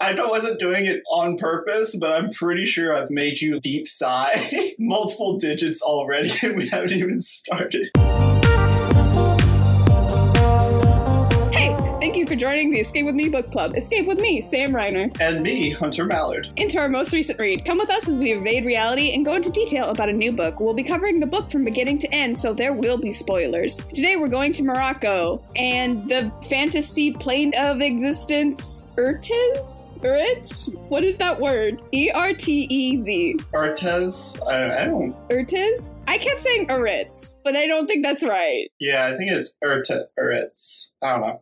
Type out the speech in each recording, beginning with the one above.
I wasn't doing it on purpose, but I'm pretty sure I've made you deep sigh multiple digits already, and we haven't even started. Thank you for joining the Escape With Me book club. Escape with me, Sam Reiner. And me, Hunter Mallard. Into our most recent read. Come with us as we evade reality and go into detail about a new book. We'll be covering the book from beginning to end, so there will be spoilers. Today we're going to Morocco and the fantasy plane of existence, Urtez? What is that word? E-R-T-E-Z. Urtez? I don't... Urtez? I kept saying Uritz, but I don't think that's right. Yeah, I think it's Uritz. I don't know.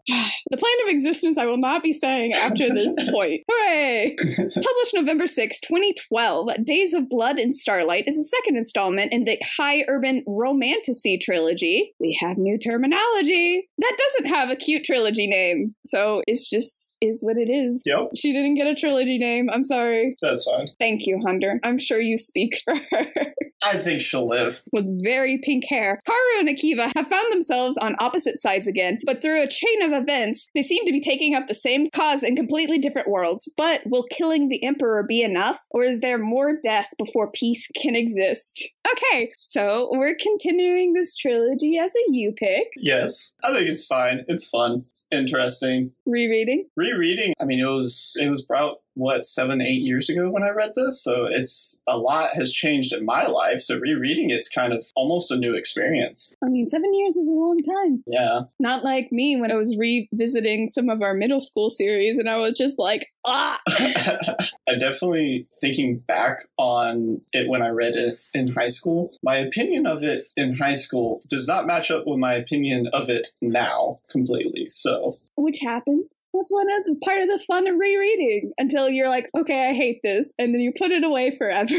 The plane of existence I will not be saying after this point. Hooray! Published November 6, 2012, Days of Blood and Starlight is the second installment in the high urban romantasy trilogy. We have new terminology. That doesn't have a cute trilogy name, so it's just is what it is. Yep. She didn't get a trilogy name. I'm sorry. That's fine. Thank you, Hunter. I'm sure you speak for her. I think she'll live. With very pink hair, Karou and Akiva have found themselves on opposite sides again, but through a chain of events, they seem to be taking up the same cause in completely different worlds. But will killing the Emperor be enough? Or is there more death before peace can exist? Okay, so we're continuing this trilogy as a you pick. Yes, I think it's fine. It's fun. It's interesting. Rereading? Rereading, I mean, it was about, 7-8 years ago when I read this, so it's a lot has changed in my life, so rereading it's kind of almost a new experience. I mean, 7 years is a long time. Yeah. Not like me when I was revisiting some of our middle school series and I was just like, ah! I definitely, thinking back on it when I read it in high school, my opinion of it in high school does not match up with my opinion of it now completely, so. Which happens. That's part of the fun of rereading until you're like, okay, I hate this. And then you put it away forever.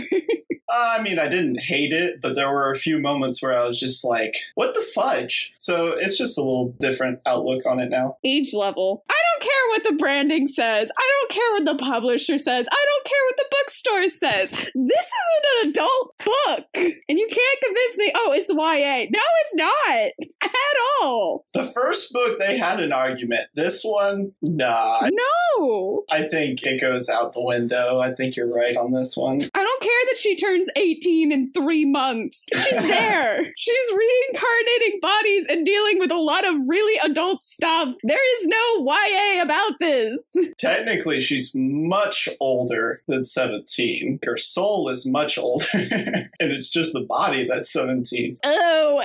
I mean, I didn't hate it, but there were a few moments where I was just like, what the fudge? So it's just a little different outlook on it now. Age level. I don't care what the branding says. I don't care what the publisher says. I don't care what the bookstore says. This isn't an adult book. And you can't convince me, oh, it's YA. No, it's not. At all. The first book, they had an argument. This one, nah. No. I think it goes out the window. I think you're right on this one. I don't care that she turns 18 in 3 months. She's there. She's reincarnating bodies and dealing with a lot of really adult stuff. There is no YA about this. Technically, she's much older than 17. Her soul is much older. And it's just the body that's 17. Oh,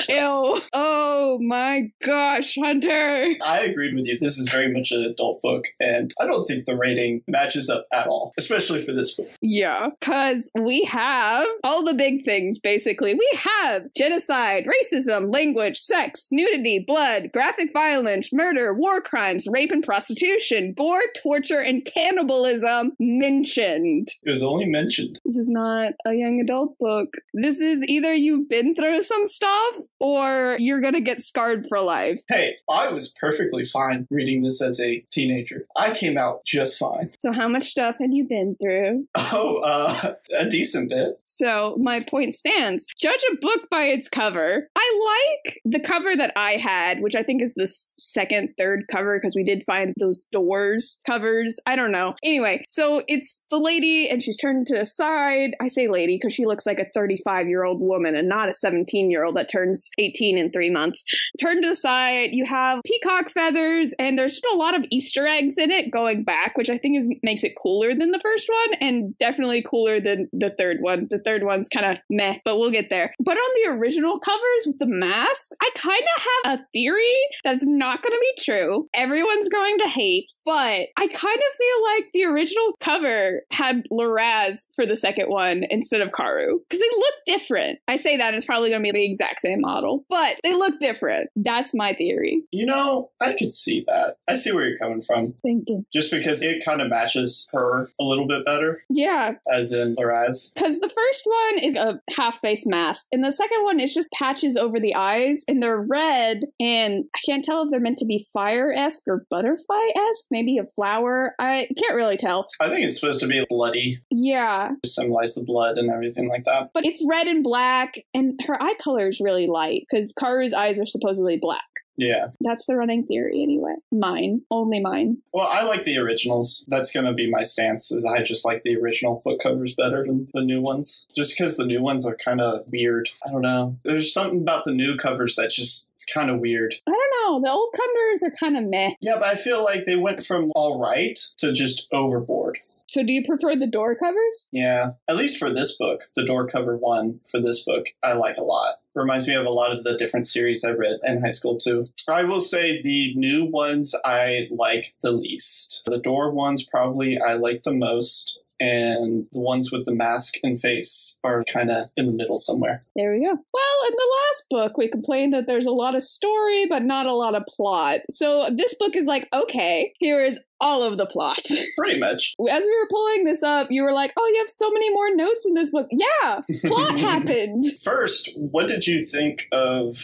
ew. Oh my gosh, Hunter. I agreed with you. This is very much an adult book, and I don't think the rating matches up at all, especially for this book. Yeah, because we have all the big things, basically. We have genocide, racism, language, sex, nudity, blood, graphic violence, murder, war crimes, rape and prostitution, gore, torture, and cannibalism mentioned. It was only mentioned. This is not a young adult book. This is either you've been through some stuff or you're gonna get scarred for life. Hey, I was perfectly fine reading this as a teenager. I came out just fine. So how much stuff have you been through? Oh, a decent bit. So my point stands. Judge a book by its cover. I like the cover that I had, which I think is the second, third cover, because we did find those doors covers. I don't know. Anyway, so it's the lady and she's turned to the side. I say lady because she looks like a 35-year-old woman and not a 17-year-old that turns 18 in 3 months. Turn to the side. You have peacock feathers and there's still a lot of Easter eggs in it going back, which I think makes it cooler than the first one and definitely cooler than the third one. The third one's kind of meh, but we'll get there. But on the original covers with the mask, I kind of have a theory that's not going to be true. Everyone's going to hate, but I kind of feel like the original cover had Laraz for the second one instead of Karou because they look different. I say that it's probably going to be the exact same model, but they look different. That's my theory. You know, I could see that. I see where you're coming from. Thank you. Just because it kind of matches her a little bit better. Yeah. As in Laraz. Because the first one is a half-face mask, and the second one is just patches over the eyes, and they're red, and I can't tell if they're meant to be fire-esque or butterfly-esque, maybe a flower. I can't really tell. I think it's supposed to be bloody. Yeah. To symbolize the blood and everything like that. But it's red and black, and her eye color is really light, because Karu's eyes are supposedly black. Yeah. That's the running theory anyway. Mine. Only mine. Well, I like the originals. That's going to be my stance, is I just like the original book covers better than the new ones. Just because the new ones are kind of weird. I don't know. There's something about the new covers that just, it's kind of weird. I don't know. The old covers are kind of meh. Yeah, but I feel like they went from all right to just overboard. So do you prefer the door covers? Yeah, at least for this book, the door cover one for this book, I like a lot. Reminds me of a lot of the different series I read in high school, too. I will say the new ones I like the least. The door ones probably I like the most. And the ones with the mask and face are kind of in the middle somewhere. There we go. Well, in the last book, we complained that there's a lot of story, but not a lot of plot. So this book is like, okay, here is all of the plot. Pretty much. As we were pulling this up, you were like, oh, you have so many more notes in this book. Yeah, plot happened. First, what did you think of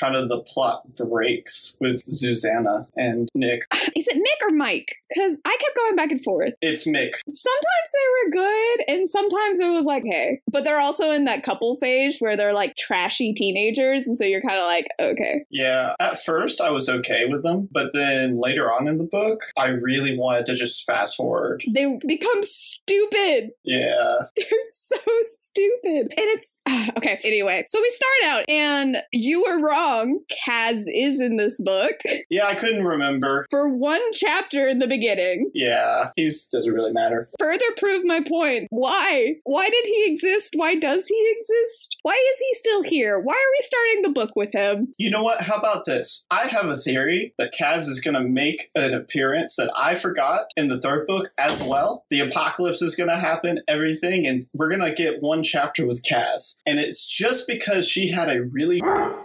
kind of the plot breaks with Susanna and Nick? Is it Mick or Mike? Because I kept going back and forth. It's Mick. Sometimes they were good, and sometimes it was like, hey. But they're also in that couple phase where they're like trashy teenagers, and so you're kind of like, okay. Yeah, at first I was okay with them, but then later on in the book, I really wanted to just fast forward. They become stupid. Yeah. They're so stupid. And it's, okay, anyway. So we start out, and you were wrong. Kaz is in this book. Yeah, I couldn't remember. For one chapter in the beginning. Yeah, doesn't really matter. Further prove my point. Why? Why did he exist? Why does he exist? Why is he still here? Why are we starting the book with him? You know what? How about this? I have a theory that Kaz is going to make an appearance that I forgot in the third book as well. The apocalypse is going to happen, everything, and we're going to get one chapter with Kaz. And it's just because she had a really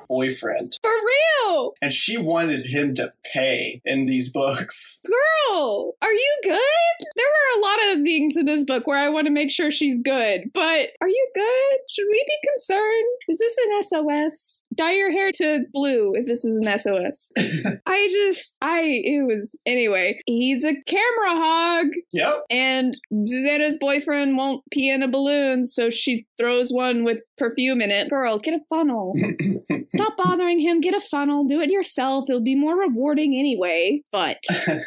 boyfriend. For real? And she wanted him to pay in these books. Girl, are you good? There were a lot of things in this book where I want to make sure she's good, but are you good? Should we be concerned? Is this an SOS? Dye your hair to blue if this is an SOS. Anyway, he's a camera hog. Yep. And Susanna's boyfriend won't pee in a balloon, so she throws one with perfume in it. Girl, get a funnel. Stop bothering him. Get a funnel. Do it yourself. It'll be more rewarding anyway. But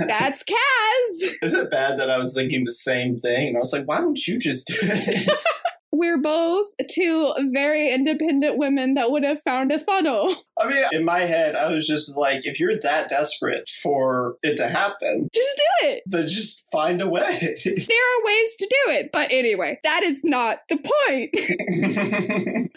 that's Kaz. Is it bad that I was thinking the same thing? And I was like, why don't you just do it? We're both two very independent women that would have found a funnel. I mean, in my head, I was just like, if you're that desperate for it to happen, just do it. Then just find a way. There are ways to do it. But anyway, that is not the point.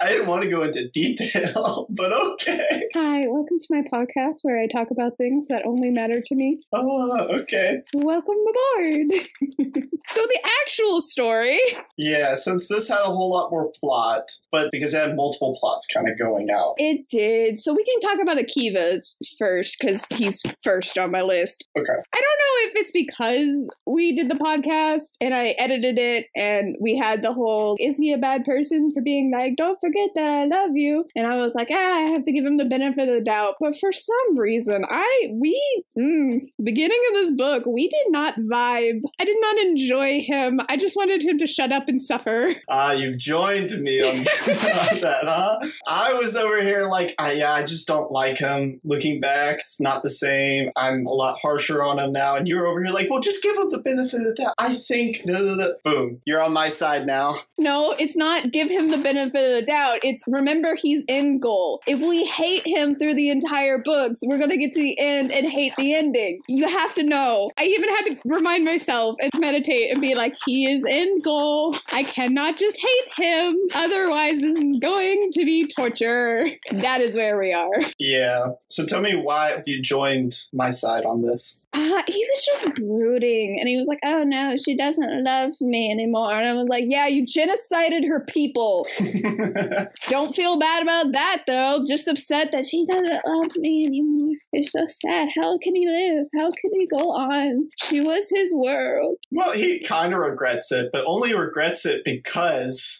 I didn't want to go into detail, but okay. Hi, welcome to my podcast where I talk about things that only matter to me. Oh, okay. Welcome aboard. So the actual story. Yeah, since this had a whole lot more plot, but because it had multiple plots kind of going out. It did. So we can talk about Akiva's first, because he's first on my list. Okay. I don't know if it's because we did the podcast and I edited it and we had the whole, is he a bad person for being like, don't forget that I love you? And I was like, I have to give him the benefit of the doubt. But for some reason, beginning of this book, we did not vibe. I did not enjoy him. I just wanted him to shut up and suffer. You've joined me on that, huh? I was over here like, I just don't like him. Looking back, it's not the same. I'm a lot harsher on him now. And you're over here like, well, just give him the benefit of the doubt. I think, boom, you're on my side now. No, it's not give him the benefit of the doubt. It's remember he's end goal. If we hate him through the entire books, we're going to get to the end and hate the ending. You have to know. I even had to remind myself and meditate and be like, he is end goal. I cannot just hate him. Otherwise, this is going to be torture. That is where we are. Yeah. So tell me why you joined my side on this. He was just brooding, and he was like, oh no, she doesn't love me anymore. And I was like, yeah, you genocided her people. Don't feel bad about that, though. Just upset that she doesn't love me anymore. It's so sad. How can he live? How can he go on? She was his world. Well, he kind of regrets it, but only regrets it because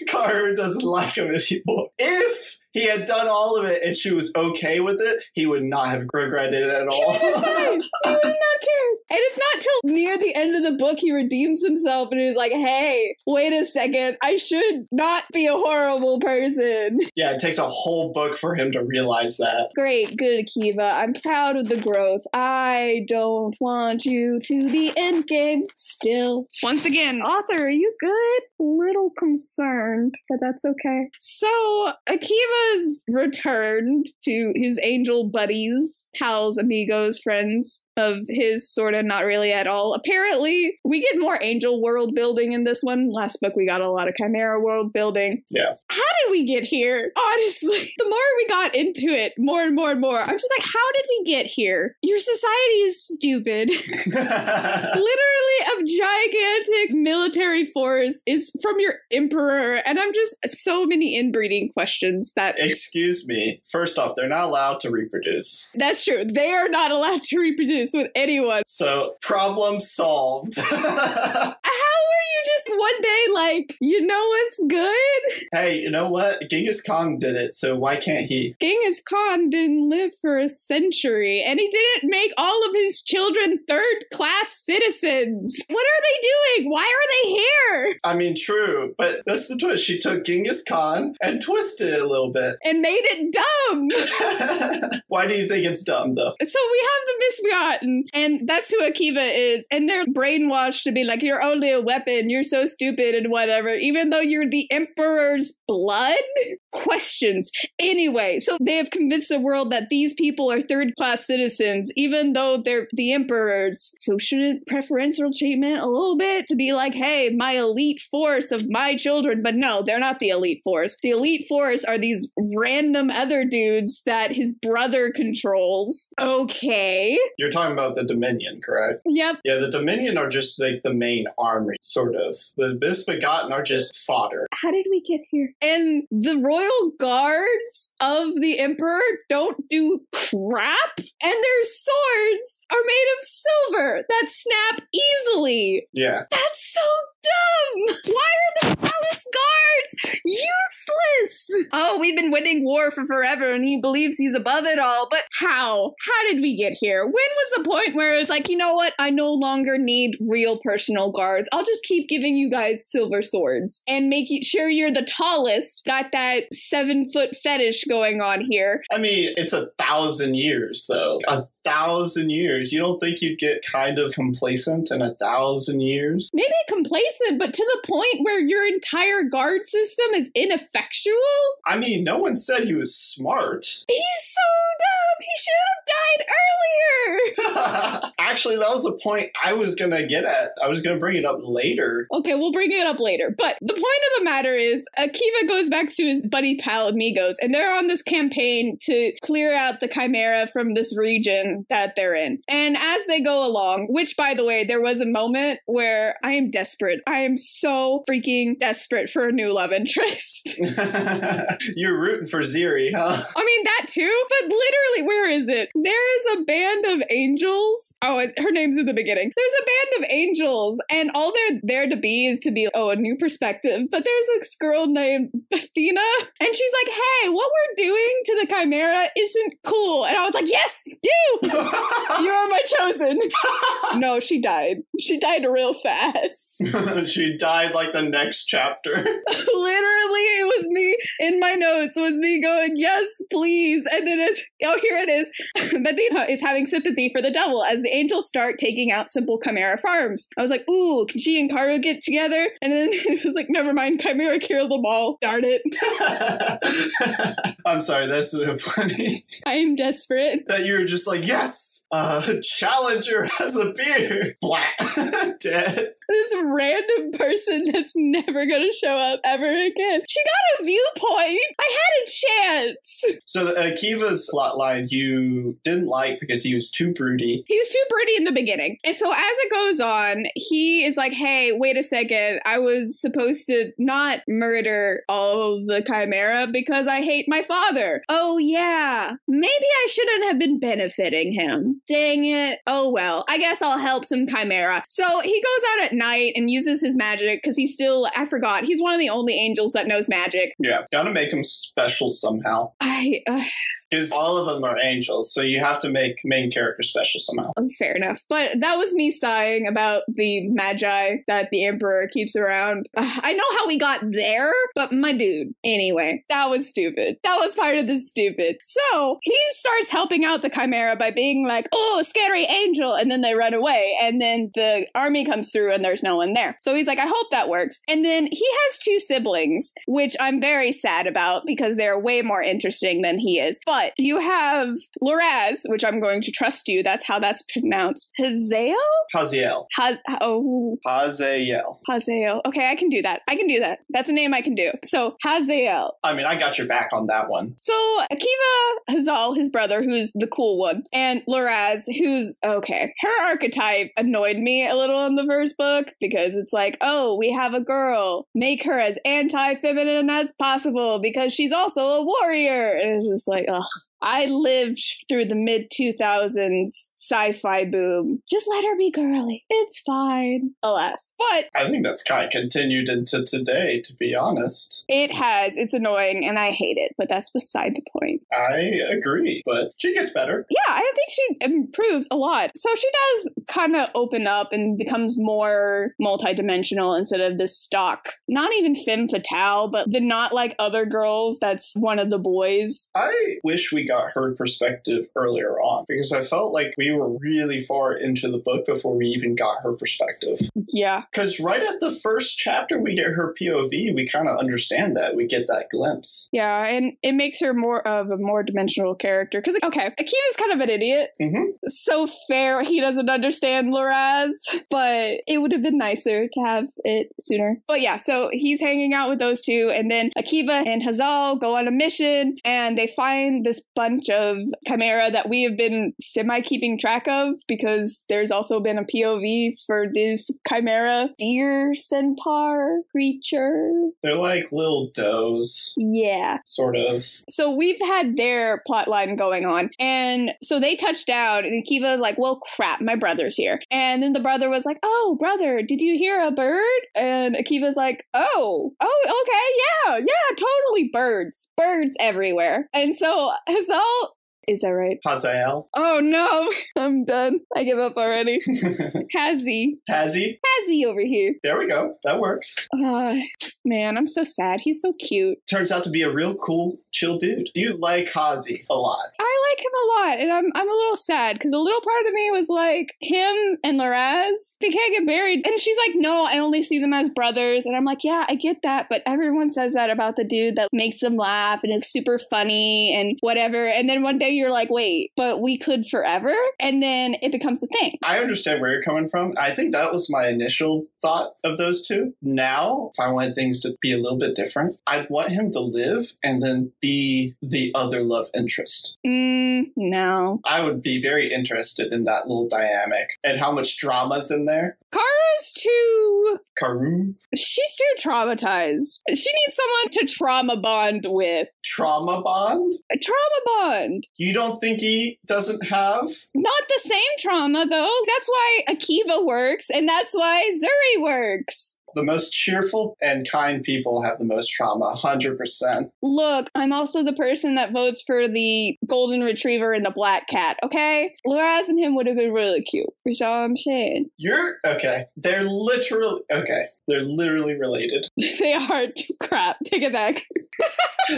Karou doesn't like him anymore. If he had done all of it and she was okay with it, he would not have regretted it at all. He would not care. And it's not till near the end of the book, he redeems himself and he's like, hey, wait a second, I should not be a horrible person. Yeah, it takes a whole book for him to realize that. Great, good, Akiva. I'm proud of the growth. I don't want you to be endgame still. Once again, author, are you good? Little concerned, but that's okay. So, Akiva's returned to his angel buddies, pals, amigos, friends of his, sort of, not really at all. Apparently, we get more angel world building in this one. Last book, we got a lot of chimera world building. Yeah. How did we get here? Honestly, the more we got into it, more and more and more, I'm just like, how did we get here? Your society is stupid. Literally, a gigantic military force is from your emperor, and I'm just so many inbreeding questions that... Excuse me. First off, they're not allowed to reproduce. That's true. They are not allowed to reproduce with anyone. So, problem solved. How were you just one day like, you know what's good? Hey, you know what? Genghis Khan did it, so why can't he? Genghis Khan didn't live for a century, and he didn't make all of his children third-class citizens. What are they doing? Why are they here? I mean, true, but that's the twist. She took Genghis Khan and twisted it a little bit. And made it dumb. Why do you think it's dumb, though? So we have the Misbegotten, and that's who Akiva is, and they're brainwashed to be like, you're only a weapon, you're so stupid and whatever, even though you're the Emperor's blood? Questions. Anyway, so they have convinced the world that these people are third-class citizens, even though they're the Emperors. So shouldn't preferential treatment a little bit to be like, hey, my elite force of my children, but no, they're not the elite force. The elite force are these random other dudes that his brother controls. Okay. You're talking about the Dominion, correct? Yep. Yeah, the Dominion are just like the main army, sort of. The Misbegotten are just fodder. How did we get here? And the royal guards of the Emperor don't do crap, and their swords are made of silver that snap easily. Yeah. That's so dumb! Why are the palace guards useless? Oh, we've been winning war for forever and he believes he's above it all, but how? How did we get here? When was the point where it's like, you know what? I no longer need real personal guards. I'll just keep giving you guys silver swords and make sure you're the tallest. Got that 7-foot fetish going on here. I mean, it's 1,000 years, though. 1,000 years. You don't think you'd get kind of complacent in 1,000 years? Maybe complacent, but to the point where your entire guard system is ineffectual? I mean, no one said he was smart. He's so dumb! He should have died earlier! Actually, that was a point I was going to get at. I was going to bring it up later. Okay, we'll bring it up later. But the point of the matter is, Akiva goes back to his buddy pal amigos, and they're on this campaign to clear out the chimera from this region that they're in. And as they go along, which, by the way, there was a moment where I am desperate. I am so freaking desperate for a new love interest. You're rooting for Ziri, huh? I mean, that too, but literally, where is it? There is a band of angels. Oh, her name's in the beginning. There's a band of angels, and all they're there to be is to be, a new perspective. But there's this girl named Athena, and she's like, hey, what we're doing to the chimera isn't cool. And I was like, yes, you! You are my chosen. No, she died. She died real fast. She died like the next chapter. Literally, it was me in my notes. It was me going, yes, please. And then here it is. Athena is having sympathy for the devil as the angels start taking out simple chimera farms. I was like, ooh, can she and Karou get together? And then it was like, never mind, chimera killed them all. Darn it. I'm sorry, that's so funny. I am desperate. That you were just like, yes, Challenger has a beard. Black. Dead. This random person that's never going to show up ever again. She got a viewpoint. I had a chance. So Akiva's plotline you didn't like because he was too broody. He was too broody in the beginning. And so as it goes on, he is like, hey, wait a second. I was supposed to not murder all of the chimera because I hate my father. Oh, yeah. Maybe I shouldn't have been benefiting him. Dang it. Oh, well. I guess I'll help some chimera. So he goes out at night and uses his magic because he's still, I forgot, he's one of the only angels that knows magic. Yeah, gotta make him special somehow. Because all of them are angels, so you have to make main character special somehow. Fair enough. But that was me sighing about the magi that the Emperor keeps around. I know how we got there, but my dude. Anyway, that was stupid. That was part of the stupid. So he starts helping out the Chimera by being like, oh, scary angel. And then they run away. And then the army comes through and there's no one there. So he's like, I hope that works. And then he has 2 siblings, which I'm very sad about because they're way more interesting than he is. But you have Loraz, which I'm going to trust you. That's how that's pronounced. Hazael? Haziel. Hazael. Hazael. Okay, I can do that. That's a name I can do. So Hazael. I mean, I got your back on that one. So Akiva, Hazal, his brother, who's the cool one, and Loraz, who's okay. Her archetype annoyed me a little in the first book because it's like, oh, we have a girl. Make her as anti-feminine as possible because she's also a warrior. And it's just like, ugh. I lived through the mid-2000s sci-fi boom. Just let her be girly. It's fine. Alas. But I think that's kind of continued into today, to be honest. It has. It's annoying, and I hate it. But that's beside the point. I agree, but she gets better. Yeah, I think she improves a lot. So she does kind of open up and becomes more multidimensional instead of this stock, not even femme fatale, but the not like other girls that's one of the boys. I wish we got her perspective earlier on because I felt like we were really far into the book before we even got her perspective. Yeah. Because right at the first chapter, we get her POV. We kind of understand that. We get that glimpse. Yeah, and it makes her more of a more dimensional character. Because, okay, Akiva's kind of an idiot. Mm-hmm. So fair, he doesn't understand Loraz, but it would have been nicer to have it sooner. But yeah, so he's hanging out with those 2, and then Akiva and Hazal go on a mission, and they find this bunch of Chimera that we have been semi-keeping track of because there's also been a POV for this Chimera deer centaur creature. They're like little does. Yeah. Sort of. So we've had their plotline going on. And so they touched down and Akiva was like, well, crap, my brother's here. And then the brother was like, oh, brother, did you hear a bird? And Akiva's like, oh, okay, yeah, totally birds. Birds everywhere. And so Hazal, is that right? Hazael. Oh no, I'm done. I give up already. Hazzy over here. There we go. That works. Man, I'm so sad. He's so cute. Turns out to be a real cool, chill dude. You like Hazi a lot. I like him a lot, and I'm a little sad because a little part of me was like, him and Loraz, they can't get married. And she's like, no, I only see them as brothers. And I'm like, yeah, I get that, but everyone says that about the dude that makes them laugh and is super funny and whatever. And then one day you're like, wait, but we could forever? And then it becomes a thing. I understand where you're coming from. I think that was my initial thought of those 2. Now, if I wanted things to be a little bit different, I'd want him to live and then be the other love interest. No. I would be very interested in that little dynamic and how much drama's in there. Karu's too... Karou? She's too traumatized. She needs someone to trauma bond with. Trauma bond? A trauma bond. You don't think he doesn't have? Not the same trauma, though. That's why Akiva works, and that's why Zuri works. The most cheerful and kind people have the most trauma, 100%. Look, I'm also the person that votes for the golden retriever and the black cat, okay? Loraz and him would have been really cute. That's all I'm saying. You're, okay. They're literally related. They are. Crap. Take it back.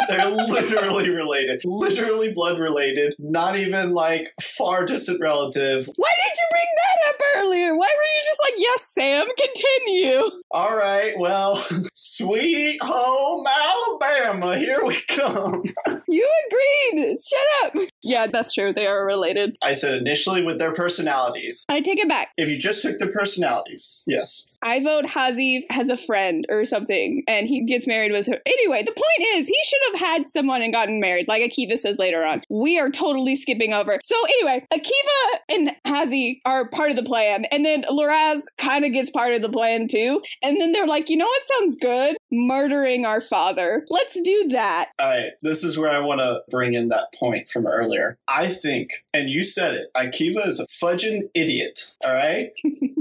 They're literally related. Literally blood related. Not even like far distant relative. Why did you bring that up earlier? Why were you just like, yes, Sam, continue? All right, well, sweet home Alabama, here we come. You agreed. Shut up. Yeah, that's true. They are related. I said initially with their personalities. I take it back. If you just took their personalities, yes. I vote Hazi has a friend or something, and he gets married with her. Anyway, the point is, he should have had someone and gotten married, like Akiva says later on. We are totally skipping over. So anyway, Akiva and Hazi are part of the plan, and then Loraz kind of gets part of the plan too. And then they're like, you know what sounds good? Murdering our father. Let's do that. All right, this is where I want to bring in that point from earlier. I think, and you said it, Akiva is a fudging idiot, all right?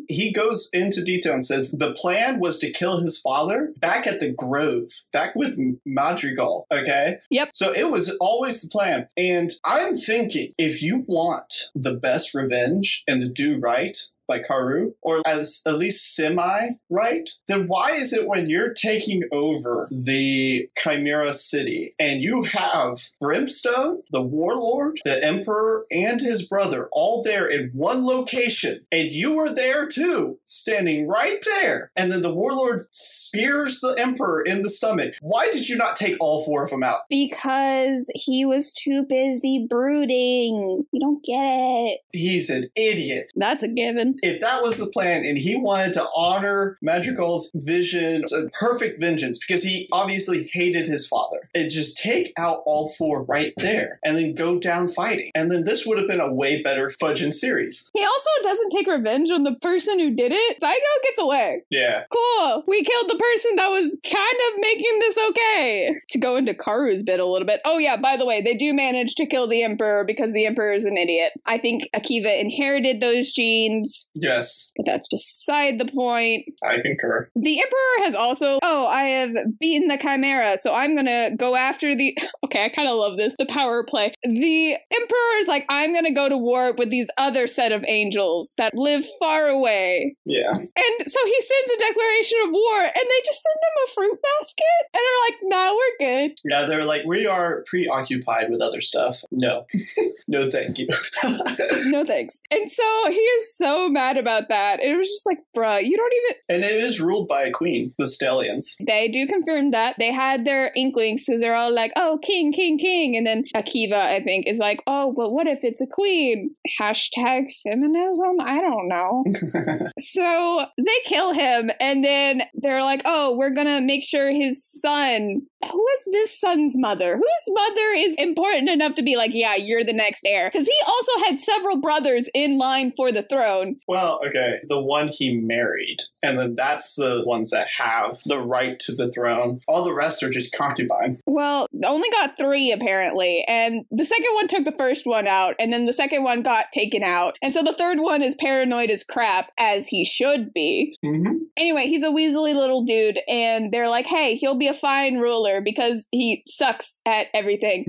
He goes into detail and says the plan was to kill his father back at the Grove, back with Madrigal, okay? Yep. So it was always the plan. And I'm thinking, if you want the best revenge and to do right by Karou, or at least semi-right, then why is it when you're taking over the Chimera City and you have Brimstone, the warlord, the emperor, and his brother all there in one location, and you were there too, standing right there, and then the warlord spears the emperor in the stomach? Why did you not take all four of them out? Because he was too busy brooding. You don't get it. He's an idiot. That's a given. If that was the plan and he wanted to honor Madrigal's vision, a perfect vengeance, because he obviously hated his father, and just take out all four right there and then go down fighting. And then this would have been a way better fudging series. He also doesn't take revenge on the person who did it. Vigo gets away. Yeah. Cool. We killed the person that was kind of making this okay. To go into Karu's bit a little bit. Oh yeah, by the way, they do manage to kill the Emperor because the Emperor is an idiot. I think Akiva inherited those genes. Yes. But that's beside the point. I concur. The Emperor has also, I have beaten the Chimera, so I'm gonna go after the, okay, I kind of love this, the power play. The Emperor is like, I'm gonna go to war with these other set of angels that live far away. Yeah. And so he sends a declaration of war, and they just send him a fruit basket, and are like, nah, we're good. Yeah, they're like, we are preoccupied with other stuff. No. No, thank you. No thanks. And so he is so mad about that. It was just like, bruh, you don't even... And it is ruled by a queen, the Stellians. They do confirm that. They had their inklings, because they're all like, oh, king, king, king. And then Akiva, I think, is like, oh, but what if it's a queen? Hashtag feminism? I don't know. So they kill him, and then they're like, oh, we're gonna make sure his son... Who is this son's mother? Whose mother is important enough to be like, yeah, you're the next heir? Because he also had several brothers in line for the throne. Well, okay, the one he married, and then that's the ones that have the right to the throne. All the rest are just concubine. Well, only got 3 apparently, and the second one took the first one out, and then the second one got taken out, and so the third one is paranoid as crap, as he should be. Mm-hmm. Anyway, he's a weaselly little dude, and they're like, hey, he'll be a fine ruler because he sucks at everything.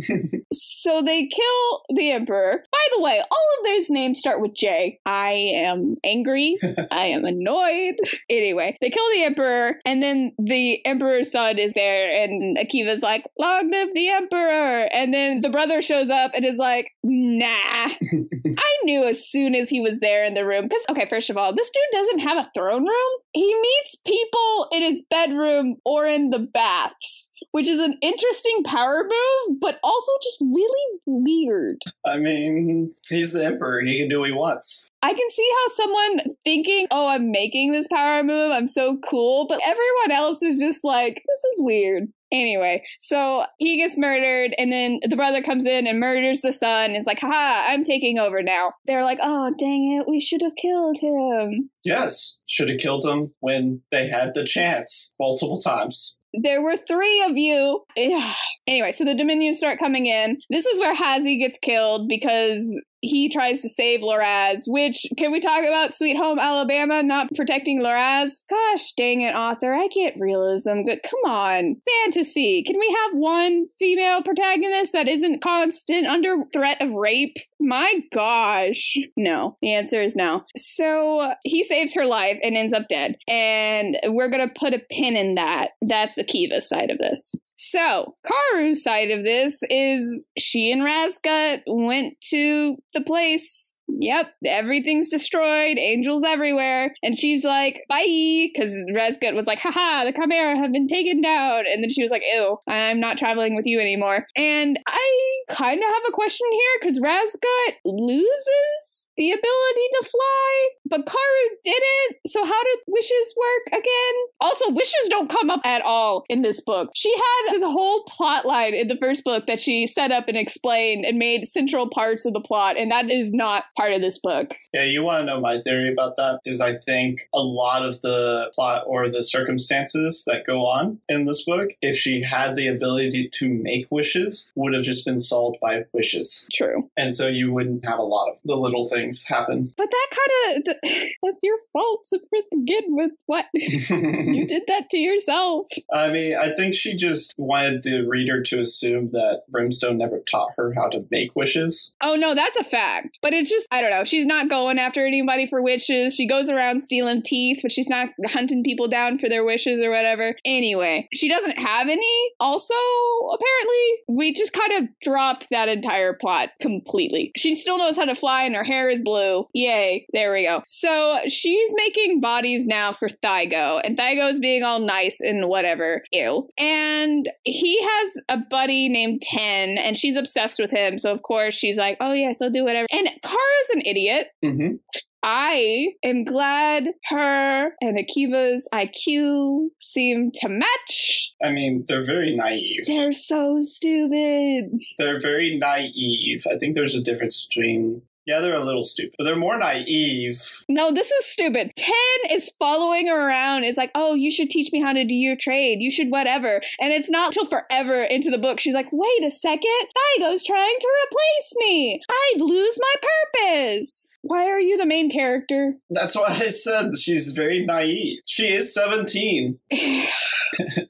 So they kill the Emperor. By the way, all of those names start with J. I am angry. I am annoyed. Anyway, they kill the Emperor, and then the Emperor's son is there, and Akiva's like, long live the Emperor! And then the brother shows up and is like, nah. I knew as soon as he was there in the room, because, okay, first of all, this dude doesn't have a throne room. He meets people in his bedroom or in the baths, which is an interesting power move, but also just really weird. I mean, he's the emperor. He can do what he wants. I can see how someone thinking, oh, I'm making this power move, I'm so cool, but everyone else is just like, this is weird. Anyway, so he gets murdered, and then the brother comes in and murders the son. It's like, haha, I'm taking over now. They're like, oh, dang it, we should have killed him. Yes, should have killed him when they had the chance multiple times. There were 3 of you. Anyway, so the Dominions start coming in. This is where Hazi gets killed because he tries to save Loraz, which, can we talk about Sweet Home Alabama not protecting Loraz? Gosh dang it, author, I get realism, but come on. Fantasy. Can we have one female protagonist that isn't constant under threat of rape? My gosh. No. The answer is no. So he saves her life and ends up dead. And we're gonna put a pin in that. That's Akiva's side of this. So, Karu's side of this is she and Razgut went to the place. Yep, everything's destroyed, angels everywhere. And she's like, bye, because Razgut was like, haha, the Chimera have been taken down. And then she was like, ew, I'm not traveling with you anymore. And I kind of have a question here, because Razgut loses the ability to fly, but Karou didn't. So how did wishes work again? Also, wishes don't come up at all in this book. She had this whole plot line in the first book that she set up and explained and made central parts of the plot, and that is not part part of this book. Yeah, you want to know my theory about that? Is I think a lot of the plot or the circumstances that go on in this book, if she had the ability to make wishes, would have just been solved by wishes. True. And so you wouldn't have a lot of the little things happen. But that kind of, that's your fault to begin with. What? You did that to yourself. I mean, I think she just wanted the reader to assume that Brimstone never taught her how to make wishes. Oh, no, that's a fact. But it's just, I don't know. She's not going after anybody for wishes. She goes around stealing teeth, but she's not hunting people down for their wishes or whatever. Anyway, she doesn't have any. Also, apparently, we just kind of dropped that entire plot completely. She still knows how to fly and her hair is blue. Yay. There we go. So she's making bodies now for Thygo, and Thygo's being all nice and whatever. Ew. And he has a buddy named Ten, and she's obsessed with him. So, of course, she's like, oh, yes, I'll do whatever. And Karou's an idiot. Mm-hmm. I am glad her and Akiva's IQ seem to match. I mean, they're very naive. They're so stupid. They're very naive. I think there's a difference between... Yeah, they're a little stupid, but they're more naive. No, this is stupid. 10 is following her around. It's like, oh, you should teach me how to do your trade. You should whatever. And it's not till forever into the book. She's like, wait a second. Thygo's trying to replace me. I'd lose my purpose. Why are you the main character? That's why I said she's very naive. She is 17.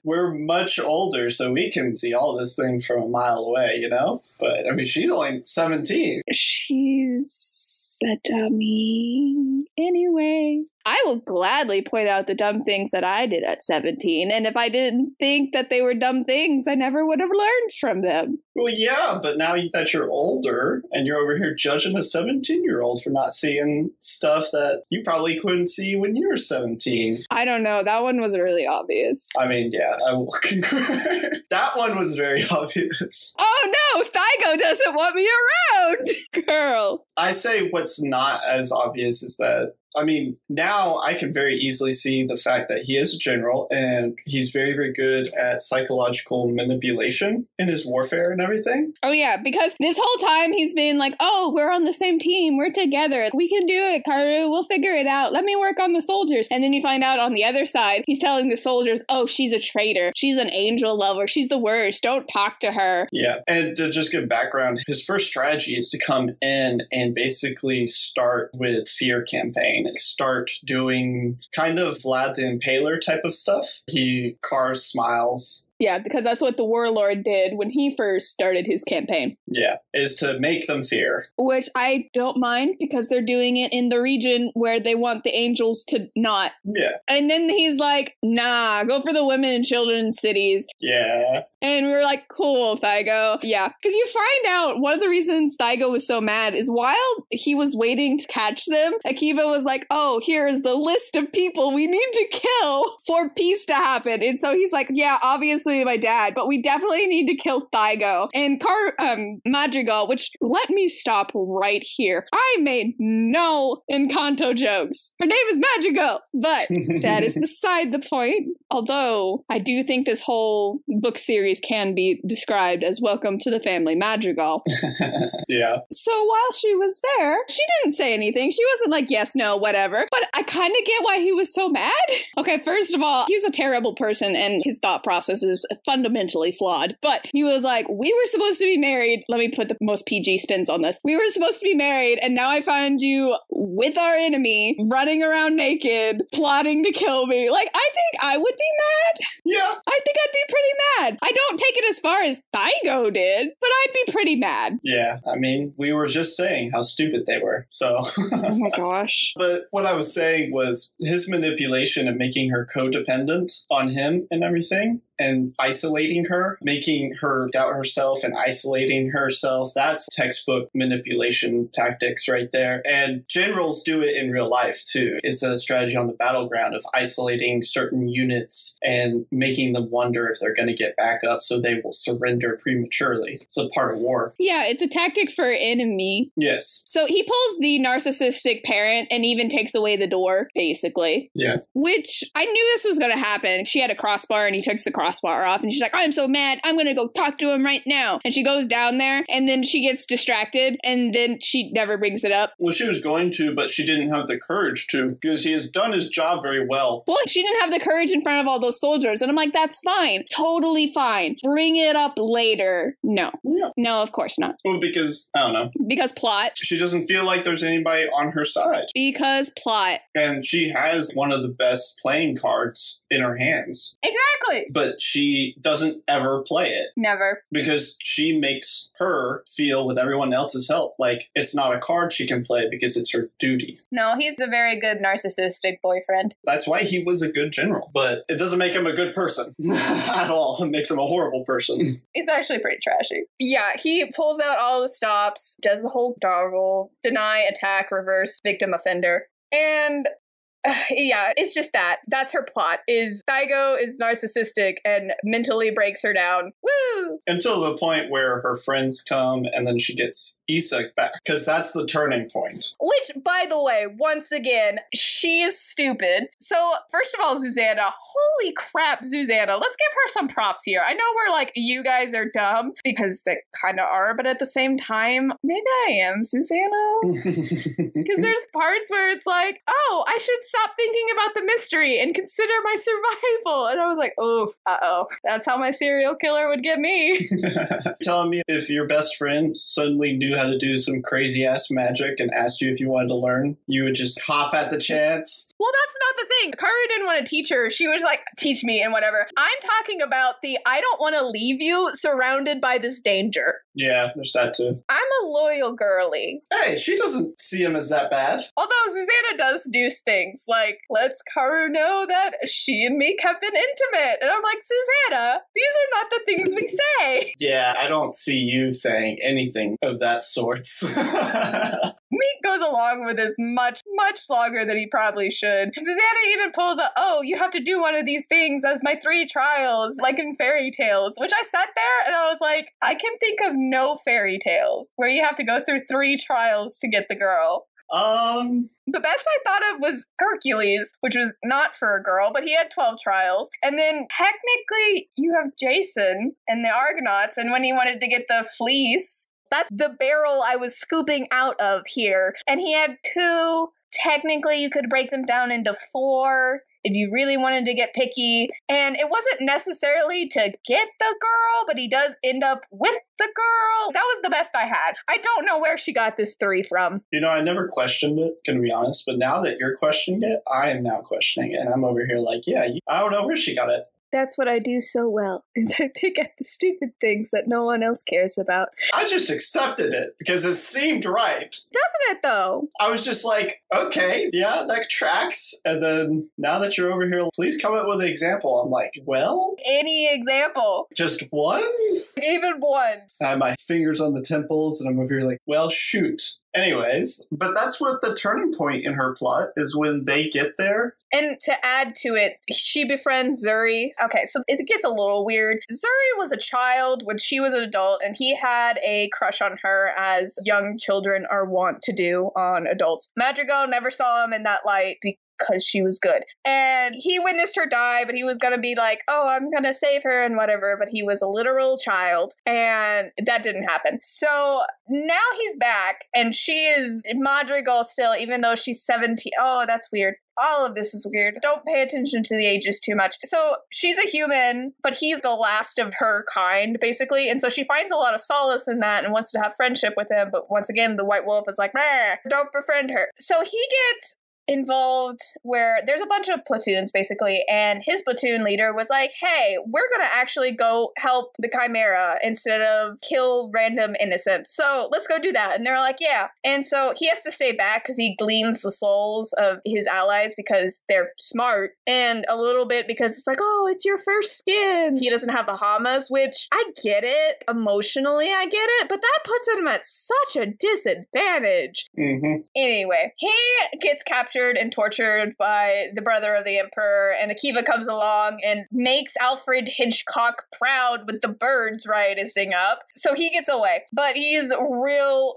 We're much older, so we can see all this thing from a mile away, you know? But, I mean, she's only 17. She's a dummy. Anyway, I will gladly point out the dumb things that I did at 17. And if I didn't think that they were dumb things, I never would have learned from them. Well, yeah, but now that you're older and you're over here judging a 17-year-old for not seeing stuff that you probably couldn't see when you were 17. I don't know. That one was really obvious. I mean, yeah, I will concur. That one was very obvious. Oh no, Thygo doesn't want me around! Girl. I say what's not as obvious is that, I mean, now I can very easily see the fact that he is a general and he's very, very good at psychological manipulation in his warfare and everything. Oh, yeah, because this whole time he's been like, oh, we're on the same team. We're together. We can do it, Karou. We'll figure it out. Let me work on the soldiers. And then you find out on the other side, he's telling the soldiers, oh, she's a traitor. She's an angel lover. She's the worst. Don't talk to her. Yeah. And to just give background, his first strategy is to come in and basically start with fear campaign. Start doing kind of Vlad the Impaler type of stuff. He carves smiles. Yeah, because that's what the warlord did when he first started his campaign. Yeah, is to make them fear. Which I don't mind because they're doing it in the region where they want the angels to not. Yeah. And then he's like, nah, go for the women and children in cities. Yeah. And we were like, cool, Thygo. Yeah. Because you find out one of the reasons Thygo was so mad is while he was waiting to catch them, Akiva was like, oh, here is the list of people we need to kill for peace to happen. And so he's like, yeah, obviously my dad, but we definitely need to kill Thygo. And Madrigal, which let me stop right here. I made no Encanto jokes. Her name is Madrigal, but that is beside the point. Although I do think this whole book series can be described as Welcome to the Family Madrigal. Yeah. So while she was there, she didn't say anything. She wasn't like, yes, no, whatever. But I kind of get why he was so mad. Okay, first of all, he's a terrible person and his thought process is fundamentally flawed. But he was like, we were supposed to be married. Let me put the most PG spins on this. We were supposed to be married, and now I find you with our enemy, running around naked, plotting to kill me. Like, I think I would be mad. Yeah. I think I'd be pretty mad. I don't take it as far as Thygo did, but I'd be pretty mad. Yeah. I mean, we were just saying how stupid they were. So. Oh my gosh. But what I was saying was his manipulation and making her codependent on him and everything, and isolating her, making her doubt herself and isolating herself. That's textbook manipulation tactics right there. And generals do it in real life too. It's a strategy on the battleground of isolating certain units and making them wonder if they're going to get back up so they will surrender prematurely. It's a part of war. Yeah, it's a tactic for enemy. Yes. So he pulls the narcissistic parent and even takes away the door, basically. Yeah. Which I knew this was going to happen. She had a crossbar and he takes the crossbar crossbar off, and she's like, I'm so mad, I'm gonna go talk to him right now. And she goes down there, and then she gets distracted, and then she never brings it up. Well, she was going to, but she didn't have the courage to, because he has done his job very well. Well, she didn't have the courage in front of all those soldiers, and I'm like, that's fine. Totally fine. Bring it up later. No. Yeah. No, of course not. Well, because, I don't know. Because plot. She doesn't feel like there's anybody on her side. Because plot. And she has one of the best playing cards in her hands. Exactly. But she doesn't ever play it. Never. Because she makes her feel, with everyone else's help, like it's not a card she can play because it's her duty. No, he's a very good narcissistic boyfriend. That's why he was a good general. But it doesn't make him a good person at all. It makes him a horrible person. He's actually pretty trashy. Yeah, he pulls out all the stops, does the whole doggle, deny, attack, reverse, victim, offender. And yeah, it's just that. That's her plot, is Daigo is narcissistic and mentally breaks her down. Woo! Until the point where her friends come and then she gets Isak back. Because that's the turning point. Which, by the way, once again, she is stupid. So, first of all, Susanna, holy crap, Susanna, let's give her some props here. I know we're like, you guys are dumb, because they kind of are, but at the same time, maybe I am, Susanna. Because there's parts where it's like, oh, I should stop thinking about the mystery and consider my survival. And I was like, oh, that's how my serial killer would get me. Telling me if your best friend suddenly knew how to do some crazy ass magic and asked you if you wanted to learn, you would just hop at the chance? Well, that's not the thing. Karou didn't want to teach her. She was like, teach me and whatever. I'm talking about the I don't want to leave you surrounded by this danger. Yeah, there's that too. I'm a loyal girly. Hey, she doesn't see him as that bad. Although Susanna does do things like, lets Karou know that she and Meek have been intimate. And I'm like, Susanna, these are not the things we say. Yeah, I don't see you saying anything of that sort. Meek goes along with this much, much longer than he probably should. Susanna even pulls up, oh, you have to do one of these things as my 3 trials, like in fairy tales, which I sat there and I was like, I can think of no fairy tales where you have to go through 3 trials to get the girl. The best I thought of was Hercules, which was not for a girl, but he had 12 trials. And then technically you have Jason and the Argonauts, and when he wanted to get the fleece, that's the barrel I was scooping out of here. And he had 2. Technically, you could break them down into 4 if you really wanted to get picky. And it wasn't necessarily to get the girl, but he does end up with the girl. That was the best I had. I don't know where she got this 3 from. You know, I never questioned it, gonna be honest, but now that you're questioning it, I am now questioning it. And I'm over here like, yeah, I don't know where she got it. That's what I do so well, is I pick at the stupid things that no one else cares about. I just accepted it because it seemed right. Doesn't it, though? I was just like, okay, yeah, that tracks. And then now that you're over here, please come up with an example. I'm like, well? Any example. Just one? Even one. I have my fingers on the temples and I'm over here like, well, shoot. Anyways, but that's what the turning point in her plot is, when they get there. And to add to it, she befriends Zuri. Okay, so it gets a little weird. Zuri was a child when she was an adult, and he had a crush on her, as young children are wont to do on adults. Madrigal never saw him in that light because she was good. And he witnessed her die, but he was gonna be like, oh, I'm gonna save her and whatever, but he was a literal child, and that didn't happen. So now he's back, and she is Madrigal still, even though she's 17. Oh, that's weird. All of this is weird. Don't pay attention to the ages too much. So she's a human, but he's the last of her kind, basically. And so she finds a lot of solace in that and wants to have friendship with him. But once again, the white wolf is like, don't befriend her. So he gets involved where there's a bunch of platoons basically, and his platoon leader was like, hey, we're gonna actually go help the Chimera instead of kill random innocents, so let's go do that. And they're like, yeah. And so he has to stay back because he gleans the souls of his allies because they're smart, and a little bit because it's like, oh, it's your first skin. He doesn't have the Hamas, which I get it emotionally, I get it, but that puts him at such a disadvantage. Anyway, he gets captured and tortured by the brother of the emperor, and Akiva comes along and makes Alfred Hitchcock proud with the birds rising up. So he gets away, but he's real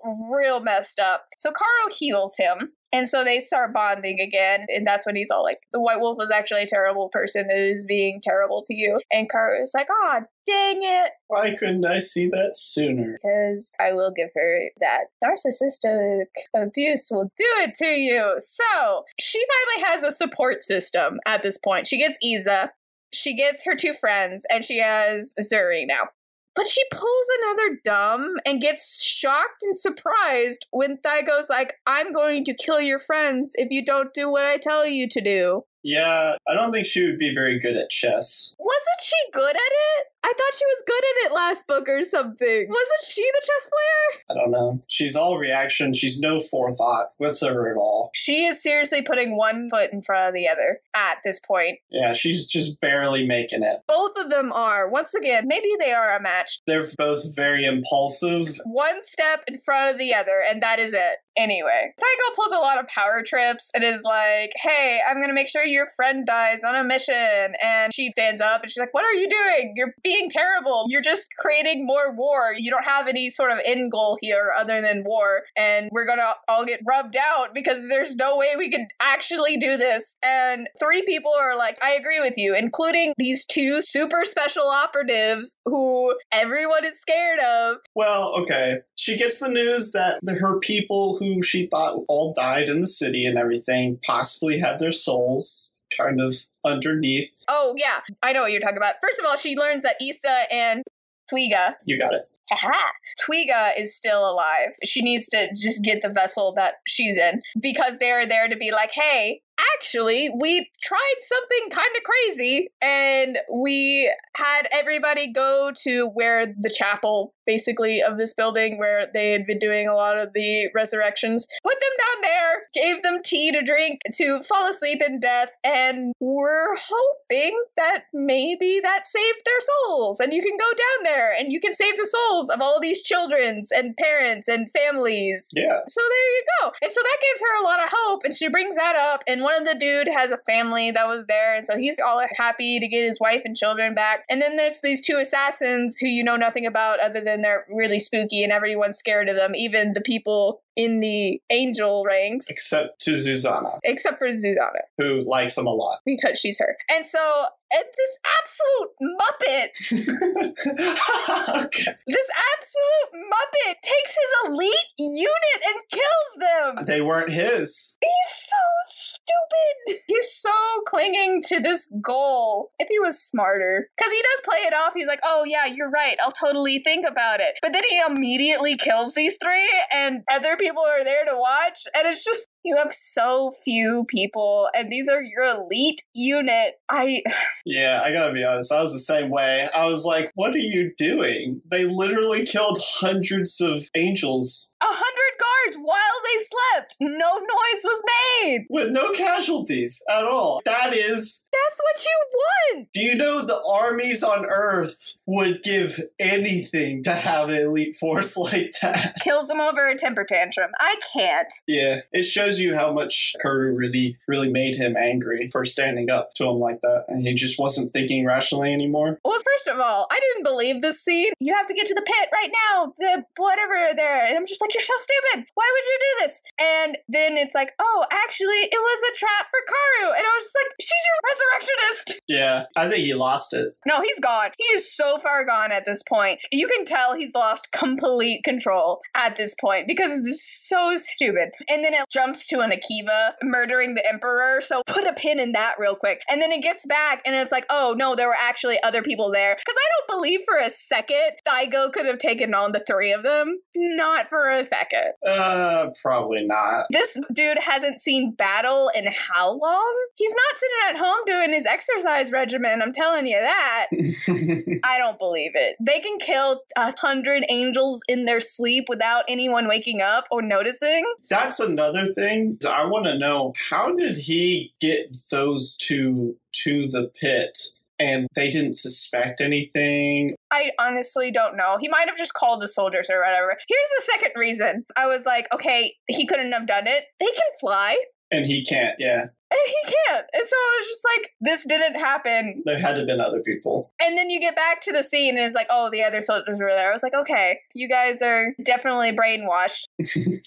messed up. So Karou heals him. And so they start bonding again. And that's when he's all like, the White Wolf was actually a terrible person and is being terrible to you. And Karou is like, oh, dang it. Why couldn't I see that sooner? Because I will give her that narcissistic abuse will do it to you. So she finally has a support system at this point. She gets Iza, she gets her 2 friends, and she has Zuri now. But she pulls another dumb and gets shocked and surprised when Thaigo's like, I'm going to kill your friends if you don't do what I tell you to do. Yeah, I don't think she would be very good at chess. Wasn't she good at it? I thought she was good at it last book or something. Wasn't she the chess player? I don't know. She's all reaction. She's no forethought whatsoever at all. She is seriously putting one foot in front of the other at this point. Yeah, she's just barely making it. Both of them are. Once again, maybe they are a match. They're both very impulsive. One step in front of the other, and that is it. Anyway, Thaigo pulls a lot of power trips and is like, hey, I'm going to make sure your friend dies on a mission. And she stands up and she's like, what are you doing? You're being terrible. You're just creating more war. You don't have any sort of end goal here other than war. And we're going to all get rubbed out because there's no way we could actually do this. And 3 people are like, I agree with you, including these 2 super special operatives who everyone is scared of. Well, okay. She gets the news that her people who she thought all died in the city and everything possibly have their souls kind of underneath. Oh, yeah. I know what you're talking about. First of all, she learns that Issa and Twiga. You got it. Twiga is still alive. She needs to just get the vessel that she's in because they're there to be like, hey, actually, we tried something kind of crazy and we had everybody go to where the chapel, basically, of this building where they had been doing a lot of the resurrections, put them down there, gave them tea to drink to fall asleep in death, and we're hoping that maybe that saved their souls. And you can go down there and you can save the souls of all these children's and parents and families. Yeah. So there you go. And so that gives her a lot of hope, and she brings that up, and one of the dude has a family that was there, and so he's all happy to get his wife and children back. And then there's these 2 assassins who you know nothing about other than they're really spooky and everyone's scared of them, even the people in the angel ranks. Except to Zuzana. Except for Zuzana. Who likes them a lot. Because she's her. And so this absolute Muppet. Okay. This absolute Muppet takes his elite unit and kills them. They weren't his. He's so stupid. He's so clinging to this goal. If he was smarter. Because he does play it off. He's like, oh yeah, you're right. I'll totally think about it. But then he immediately kills these 3 and other people are there to watch. And it's just, you have so few people and these are your elite unit. Yeah, I gotta be honest. I was the same way. I was like, what are you doing? They literally killed hundreds of angels. 100 guards while they slept. No noise was made. With no casualties at all. That's what you want. Do you know the armies on Earth would give anything to have an elite force like that? Kills them over a temper tantrum. I can't. Yeah, it shows you how much Karou really made him angry for standing up to him like that. And he just wasn't thinking rationally anymore. Well, first of all, I didn't believe this scene. You have to get to the pit right now. The whatever there. And I'm just like, you're so stupid. Why would you do this? And then it's like, oh, actually, it was a trap for Karou. And I was just like, she's your resurrectionist. Yeah, I think he lost it. No, he's gone. He is so far gone at this point. You can tell he's lost complete control at this point because it's so stupid. And then it jumps to an Akiva murdering the Emperor. So put a pin in that real quick. And then it gets back and it's like, oh no, there were actually other people there. Because I don't believe for a second Thaigo could have taken on the 3 of them. Not for a second. Probably not. This dude hasn't seen battle in how long? He's not sitting at home doing his exercise regimen, I'm telling you that. I don't believe it. They can kill 100 angels in their sleep without anyone waking up or noticing. That's another thing. I want to know, how did he get those 2 to the pit? And they didn't suspect anything. I honestly don't know. He might have just called the soldiers or whatever. Here's the second reason. I was like, okay, he couldn't have done it. They can fly. And he can't, yeah. And he can't. And so I was just like, this didn't happen. There had to have been other people. And then you get back to the scene and it's like, oh, the other soldiers were there. I was like, okay, you guys are definitely brainwashed.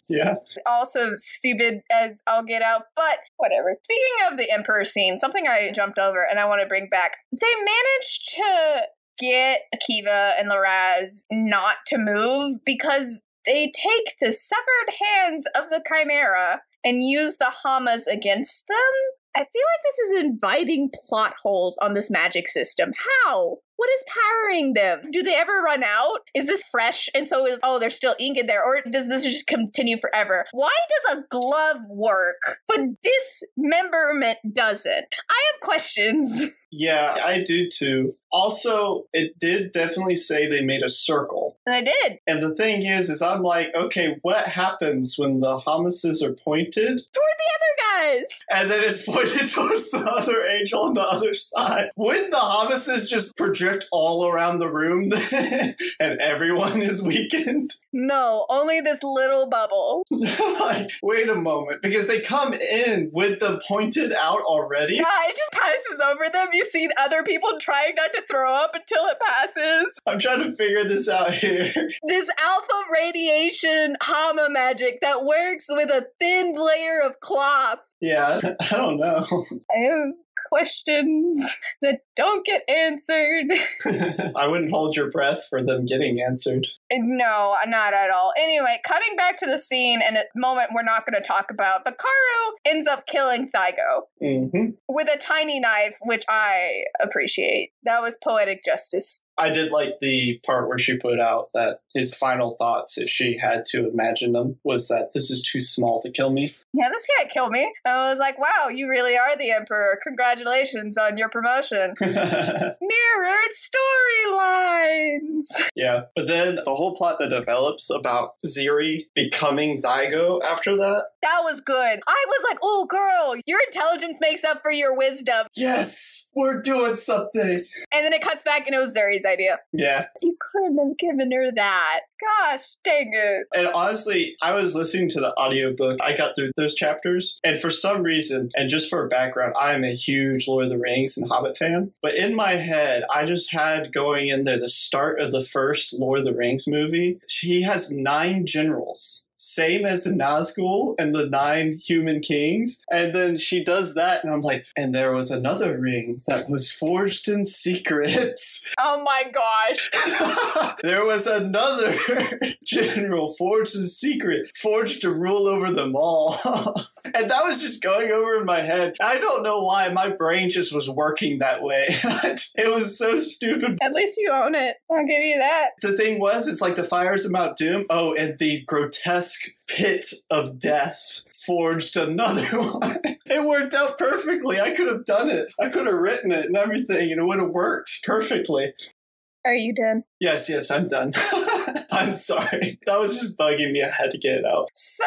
Yeah. Also stupid as I'll get out, but whatever. Speaking of the Emperor scene, something I jumped over and I want to bring back. They managed to get Akiva and Laraz not to move because they take the severed hands of the Chimera and use the Hamas against them. I feel like this is inviting plot holes on this magic system. How? What is powering them? Do they ever run out? Is this fresh? And so there's still ink in there? Or does this just continue forever? Why does a glove work, but dismemberment doesn't? I have questions. Yeah, I do too. Also, it did definitely say they made a circle. I did. And the thing is I'm like, okay, what happens when the Hamases are pointed? Toward the other guys. And then it's pointed towards the other angel on the other side. Wouldn't the Hamases just project all around the room then? And everyone is weakened? No, only this little bubble. Like, wait a moment. Because they come in with the pointed out already. Yeah, it just passes over them. You see other people trying not to throw up until it passes. I'm trying to figure this out here. This alpha radiation Hama magic that works with a thin layer of cloth. Yeah, I don't know. I have questions that don't get answered. I wouldn't hold your breath for them getting answered. No, not at all. Anyway, cutting back to the scene and a moment we're not going to talk about, but Karou ends up killing Thygo with a tiny knife, which I appreciate. That was poetic justice. I did like the part where she put out that his final thoughts, if she had to imagine them, was that this is too small to kill me. Yeah, this can't kill me. And I was like, wow, you really are the Emperor. Congratulations on your promotion. Mirrored storylines. Yeah, but then the whole plot that develops about Ziri becoming Daigo after that. That was good. I was like, oh, girl, your intelligence makes up for your wisdom. Yes, we're doing something. And then it cuts back and it was Zuri's idea. Yeah. You couldn't have given her that. Gosh, dang it. And honestly, I was listening to the audiobook. I got through those chapters. And for some reason, and just for background, I am a huge Lord of the Rings and Hobbit fan. But in my head, I just had going in there the start of the first Lord of the Rings movie. He has 9 generals. Same as the Nazgul and the 9 human kings. And then she does that, and I'm like, and there was another ring that was forged in secret. Oh my gosh. There was another general forged in secret, forged to rule over them all. And that was just going over in my head. I don't know why my brain just was working that way. It was so stupid. At least you own it. I'll give you that. The thing was, it's like the fires of Mount Doom. Oh, and the grotesque pit of death forged another one. It worked out perfectly. I could have done it. I could have written it and everything, and it would have worked perfectly. Are you done? Yes, I'm done. I'm sorry. That was just bugging me. I had to get it out. So,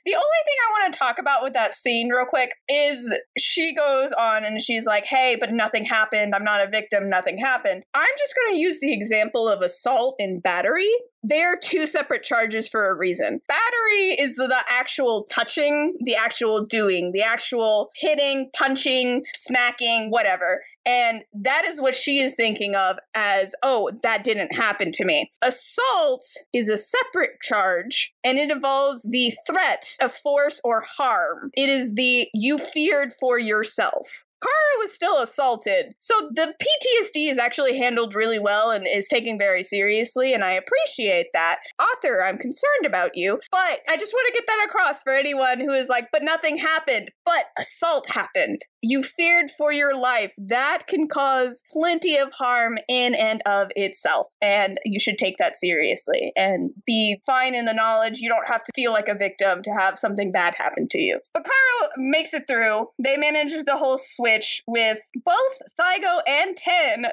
the only thing I want to talk about with that scene real quick is she goes on and she's like, hey, but nothing happened. I'm not a victim. Nothing happened. I'm just going to use the example of assault and battery. They are 2 separate charges for a reason. Battery is the actual touching, the actual doing, the actual hitting, punching, smacking, whatever. And that is what she is thinking of as, oh, that didn't happen to me. Assault is a separate charge, and it involves the threat of force or harm. It is the you feared for yourself. Karou was still assaulted, so the PTSD is actually handled really well and is taken very seriously, and I appreciate that. Author, I'm concerned about you, but I just want to get that across for anyone who is like, but nothing happened, but assault happened. You feared for your life. That can cause plenty of harm in and of itself, and you should take that seriously and be fine in the knowledge you don't have to feel like a victim to have something bad happen to you. But Karou makes it through. They manage the whole switch which with both Thygo and Ten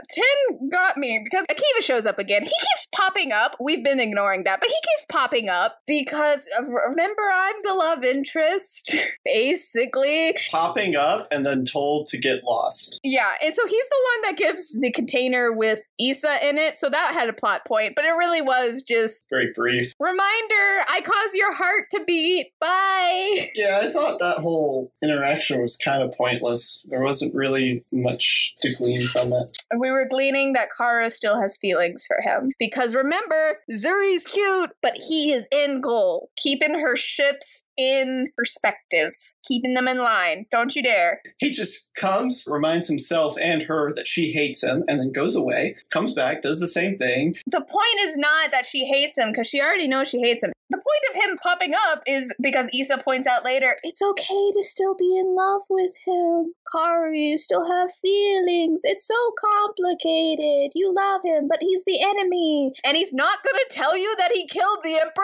got me because Akiva shows up again. He keeps popping up. We've been ignoring that, but he keeps popping up because remember, I'm the love interest, basically. Popping up and then told to get lost. Yeah, and so he's the one that gives the container with Issa in it, so that had a plot point, but it really was just very brief. Reminder, I cause your heart to beat. Bye. Yeah, I thought that whole interaction was kind of pointless. There wasn't really much to glean from it. We were gleaning that Karou still has feelings for him. Because remember, Zuri's cute, but he is in goal. Keeping her ships in perspective. Keeping them in line. Don't you dare. He just comes, reminds himself and her that she hates him, and then goes away, comes back, does the same thing. The point is not that she hates him, because she already knows she hates him. The point of him popping up is because Issa points out later, it's okay to still be in love with him. Karou, you still have feelings. It's so complicated. You love him, but he's the enemy. And he's not going to tell you that he killed the Emperor?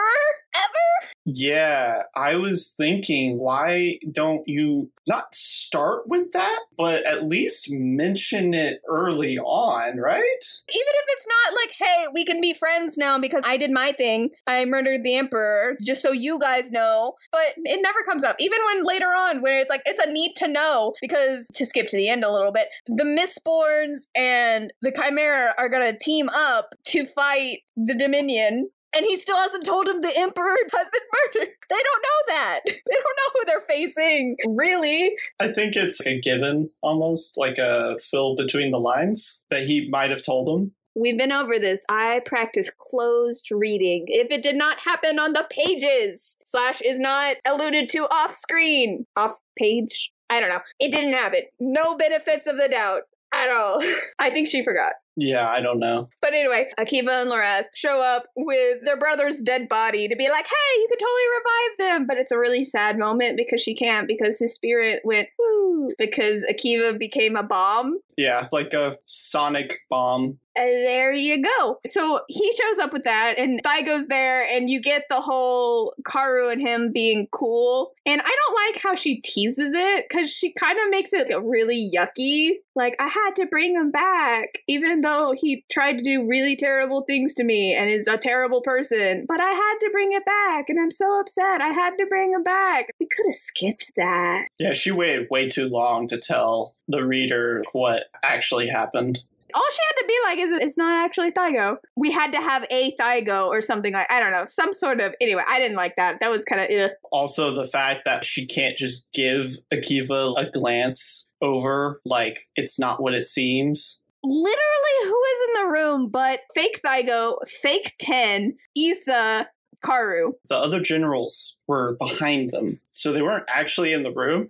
Ever? Yeah, I was thinking, why don't you not start with that, but at least mention it early on, right? Even if it's not like, hey, we can be friends now because I did my thing. I murdered the Emperor, just so you guys know. But it never comes up. Even when later on, where it's like, it's a need to know, because to skip to the end a little bit, the Mistborns and the Chimera are going to team up to fight the Dominion. And he still hasn't told him the Emperor has been murdered. They don't know that. They don't know who they're facing, really. I think it's a given, almost, like a fill between the lines, that he might have told him. We've been over this. I practice closed reading. If it did not happen on the pages, / is not alluded to off screen, off page, I don't know. It didn't happen. No benefits of the doubt at all. I think she forgot. Yeah, I don't know. But anyway, Akiva and Loraz show up with their brother's dead body to be like, hey, you could totally revive them. But it's a really sad moment because she can't, because his spirit went, woo, because Akiva became a bomb. Yeah, like a sonic bomb. And there you go. So he shows up with that, and Thygo's there, and you get the whole Karou and him being cool. And I don't like how she teases it, because she kind of makes it really yucky. Like, I had to bring him back, even though he tried to do really terrible things to me and is a terrible person. But I had to bring it back, and I'm so upset. I had to bring him back. We could have skipped that. Yeah, she waited way too long to tell the reader what actually happened. All she had to be like is, it's not actually Thygo. We had to have a Thygo or something like, I don't know, some sort of, anyway, I didn't like that. That was kind of, Also, the fact that she can't just give Akiva a glance over, like, it's not what it seems. Literally, who is in the room but fake Thygo, fake Ten, Issa, Karou? The other generals were behind them, so they weren't actually in the room.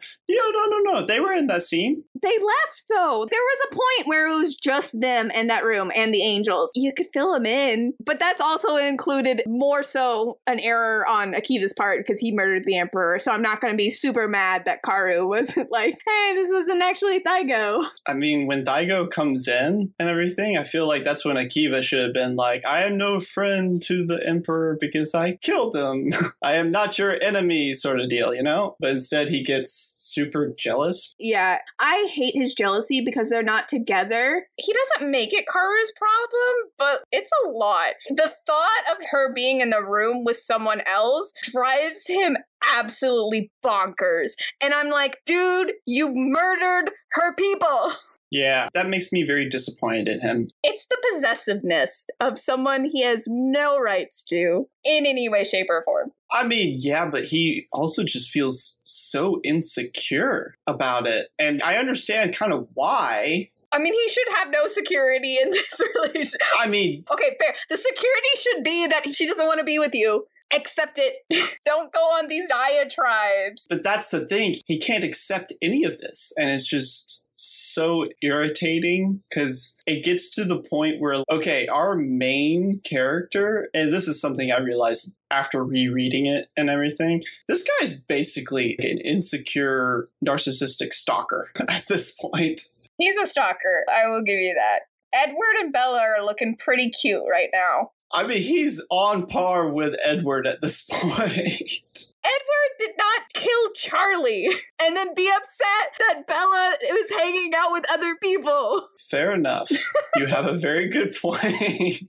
No, they were in that scene. They left, though. There was a point where it was just them in that room and the angels. You could fill them in, but that's also included more so an error on Akiva's part because he murdered the Emperor, so I'm not going to be super mad that Karou was like, hey, this isn't actually Thygo. I mean, when Thygo comes in and everything, I feel like that's when Akiva should have been like, I am no friend to the Emperor because I killed him. I am not your enemy, sort of deal, you know? But instead he gets super jealous. Yeah, I hate his jealousy because they're not together. He doesn't make it Karu's problem, but it's a lot. The thought of her being in the room with someone else drives him absolutely bonkers. And I'm like, dude, you murdered her people. Yeah, that makes me very disappointed in him. It's the possessiveness of someone he has no rights to in any way, shape, or form. I mean, yeah, but he also just feels so insecure about it. And I understand kind of why. I mean, he should have no security in this relationship. I mean... Okay, fair. The security should be that she doesn't want to be with you. Accept it. Don't go on these diatribes. But that's the thing. He can't accept any of this. And it's just... so irritating because it gets to the point where, okay, our main character, and this is something I realized after rereading it and everything, this guy's basically an insecure, narcissistic stalker at this point. He's a stalker. I will give you that. Edward and Bella are looking pretty cute right now. I mean, he's on par with Edward at this point. Edward did not kill Charlie and then be upset that Bella was hanging out with other people. Fair enough. You have a very good point.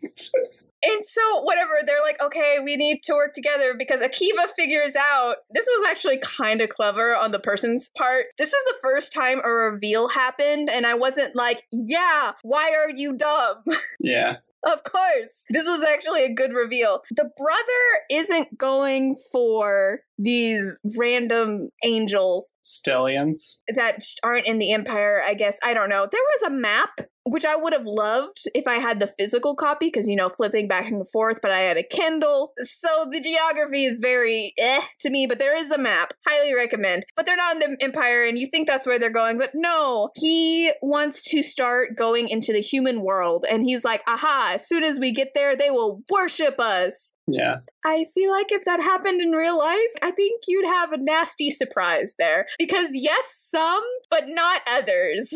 And so, whatever, they're like, okay, we need to work together because Akiva figures out, this was actually kind of clever on the person's part. This is the first time a reveal happened, and I wasn't like, yeah, why are you dumb? Yeah. Of course. This was actually a good reveal. The brother isn't going for these random angels. Stellians. That aren't in the Empire, I guess. I don't know. There was a map, which I would have loved if I had the physical copy, because, flipping back and forth, but I had a Kindle. So the geography is very to me, but there is a map. Highly recommend. But they're not in the Empire, and you think that's where they're going, but no. He wants to start going into the human world, and he's like, aha, as soon as we get there, they will worship us. Yeah. I feel like if that happened in real life, I think you'd have a nasty surprise there. Because yes, some, but not others.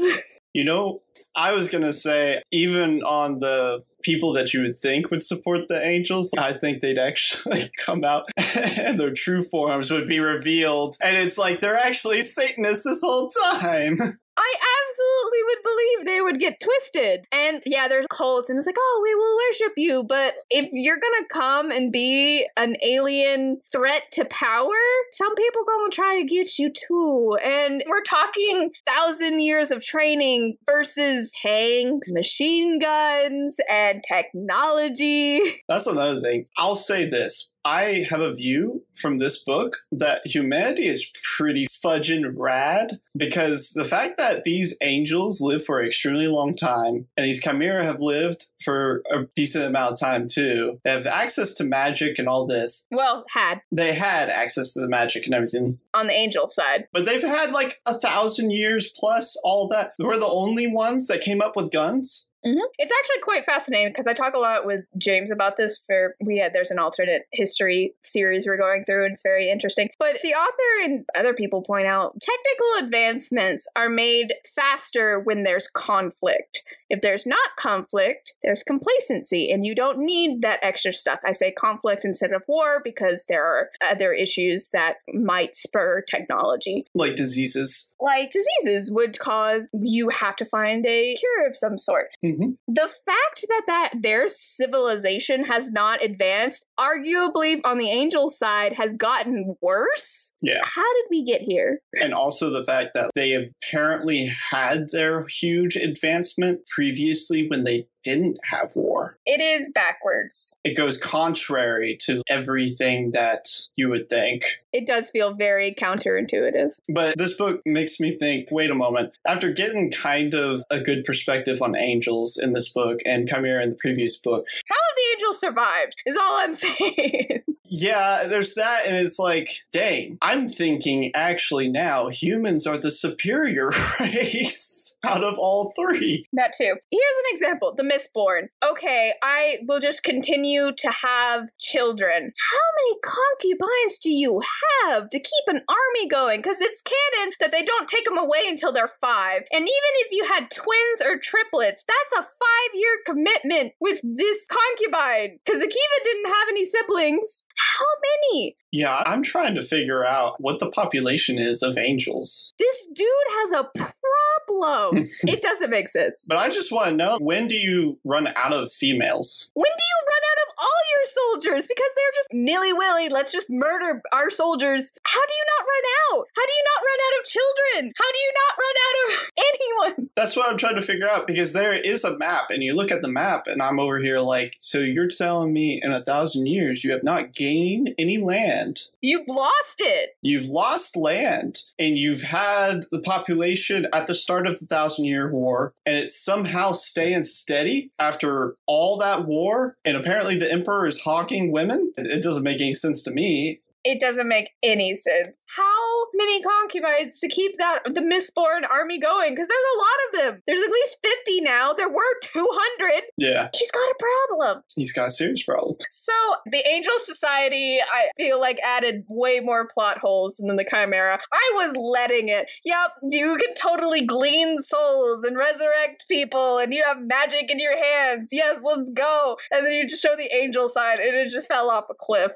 I was going to say, even on the people that you would think would support the angels, I think they'd actually come out and their true forms would be revealed. And it's like, they're actually Satanists this whole time. I absolutely would believe they would get twisted. And yeah, there's cults and it's like, oh, we will worship you. But if you're gonna come and be an alien threat to power, some people gonna try to get you too. And we're talking 1,000 years of training versus tanks, machine guns, and technology. That's another thing. I'll say this. I have a view from this book that humanity is pretty fudging rad, because the fact that these angels live for an extremely long time, and these chimera have lived for a decent amount of time too, they have access to magic and all this. Well, They had access to the magic and everything. On the angel side. But they've had like 1,000 years plus all that. We're the only ones that came up with guns. Mm-hmm. It's actually quite fascinating because I talk a lot with James about this. There's an alternate history series we're going through, and it's very interesting. But the author and other people point out technical advancements are made faster when there's conflict. If there's not conflict, there's complacency, and you don't need that extra stuff. I say conflict instead of war because there are other issues that might spur technology. Like diseases. Like diseases would cause you have to find a cure of some sort. Mm-hmm. The fact that their civilization has not advanced, arguably on the angel side, has gotten worse. Yeah. How did we get here? And also the fact that they apparently had their huge advancement previously when they didn't have war. It is backwards. It goes contrary to everything that you would think. It does feel very counterintuitive. But this book makes me think, wait a moment, after getting kind of a good perspective on angels in this book and Chimera in the previous book. How have the angels survived, is all I'm saying. Yeah, there's that, and it's like, dang, I'm thinking actually now humans are the superior race out of all three. That too. Here's an example, the Mistborn. Okay, I will just continue to have children. How many concubines do you have to keep an army going? Because it's canon that they don't take them away until they're 5. And even if you had twins or triplets, that's a 5-year commitment with this concubine. Because Akiva didn't have any siblings. How many? Yeah, I'm trying to figure out what the population is of angels. This dude has a problem. It doesn't make sense. But I just want to know, when do you run out of females? When do you run out of all your soldiers? Because they're just nilly-willy, let's just murder our soldiers. How do you not run out? How do you not run out of children? How do you not run out of anyone? That's what I'm trying to figure out, because there is a map, and you look at the map, and I'm over here like, so you're telling me in 1,000 years you have not gained any land? You've lost it. You've lost land, and you've had the population at the start of the 1,000-Year War, and it's somehow staying steady after all that war, and apparently the Emperor is hawking women? It doesn't make any sense to me. It doesn't make any sense. How many concubines to keep the Mistborn army going? Because there's a lot of them. There's at least 50 now. There were 200. Yeah. He's got a problem. He's got a serious problem. So the Angel Society, I feel like, added way more plot holes than the Chimera. I was letting it. Yep, you can totally glean souls and resurrect people, and you have magic in your hands. Yes, let's go. And then you just show the angel side, and it just fell off a cliff.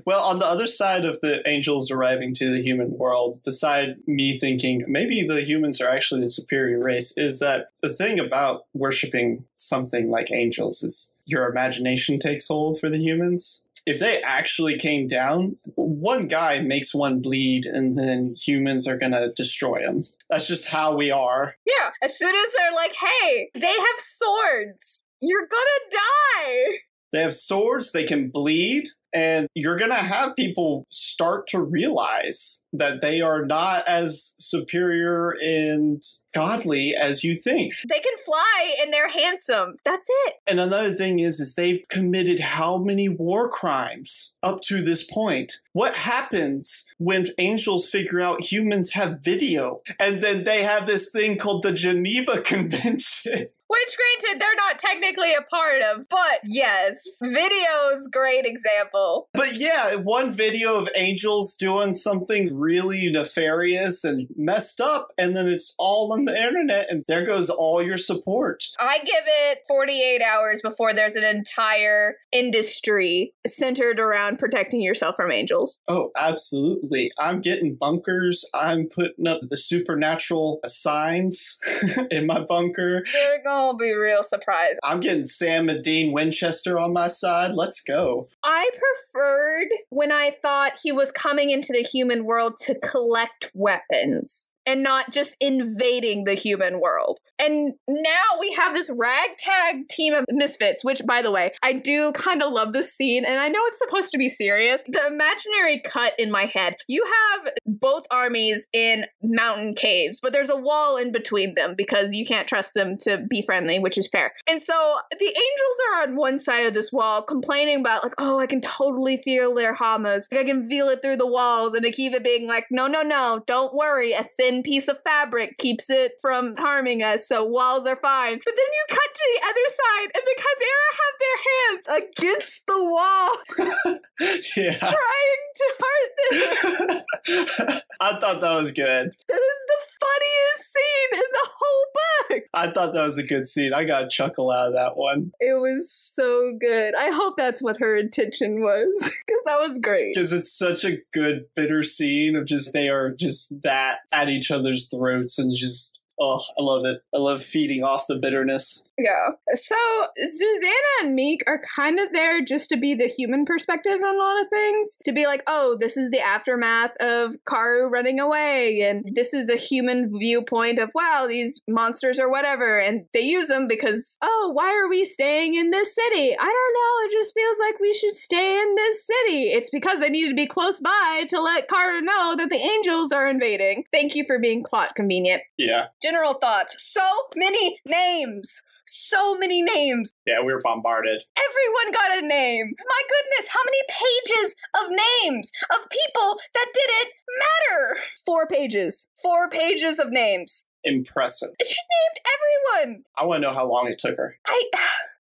Well, on the other side of the angels arriving to the human world, beside me thinking maybe the humans are actually the superior race, is that the thing about worshiping something like angels is your imagination takes hold for the humans. If they actually came down, one guy makes one bleed and then humans are going to destroy him. That's just how we are. Yeah, as soon as they're like, hey, they have swords, you're gonna die. They have swords, they can bleed, and you're going to have people start to realize that they are not as superior and godly as you think. They can fly and they're handsome. That's it. And another thing is they've committed how many war crimes up to this point? What happens when angels figure out humans have video and then they have this thing called the Geneva Convention? Which, granted, they're not technically a part of, but yes, video's great example. But yeah, one video of angels doing something really nefarious and messed up, and then it's all on the internet, and there goes all your support. I give it 48 hours before there's an entire industry centered around protecting yourself from angels. Oh, absolutely. I'm getting bunkers. I'm putting up the supernatural signs in my bunker. They're gonna be real surprised. I'm getting Sam and Dean Winchester on my side. Let's go. I preferred when I thought he was coming into the human world to collect weapons and not just invading the human world. And now we have this ragtag team of misfits, which, by the way, I do kind of love this scene, and I know it's supposed to be serious. The imaginary cut in my head, you have both armies in mountain caves, but there's a wall in between them because you can't trust them to be friendly, which is fair. And so the angels are on one side of this wall complaining about, like, oh, I can totally feel their hamas. I can feel it through the walls. And Akiva being like, no, don't worry. A thin piece of fabric keeps it from harming us, so walls are fine. But then you cut to the other side, and the Chimera have their hands against the wall, Yeah. trying to hurt them. I thought that was good. That is the funniest scene in the whole book. I thought that was a good scene. I got a chuckle out of that one. It was so good. I hope that's what her intention was, because that was great. Because it's such a good, bitter scene of just, they are just that at each other's throats and just, oh, I love it. I love feeding off the bitterness. Yeah. So Susanna and Meek are kind of there just to be the human perspective on a lot of things. To be like, oh, this is the aftermath of Karou running away, and this is a human viewpoint of, wow, these monsters or whatever. And they use them because, oh, why are we staying in this city? I don't know. It just feels like we should stay in this city. It's because they needed to be close by to let Karou know that the angels are invading. Thank you for being plot convenient. Yeah. General thoughts. So many names. So many names. Yeah, we were bombarded. Everyone got a name. My goodness, how many pages of names of people that didn't matter? 4 pages. 4 pages of names. Impressive. She named everyone. I want to know how long it took her.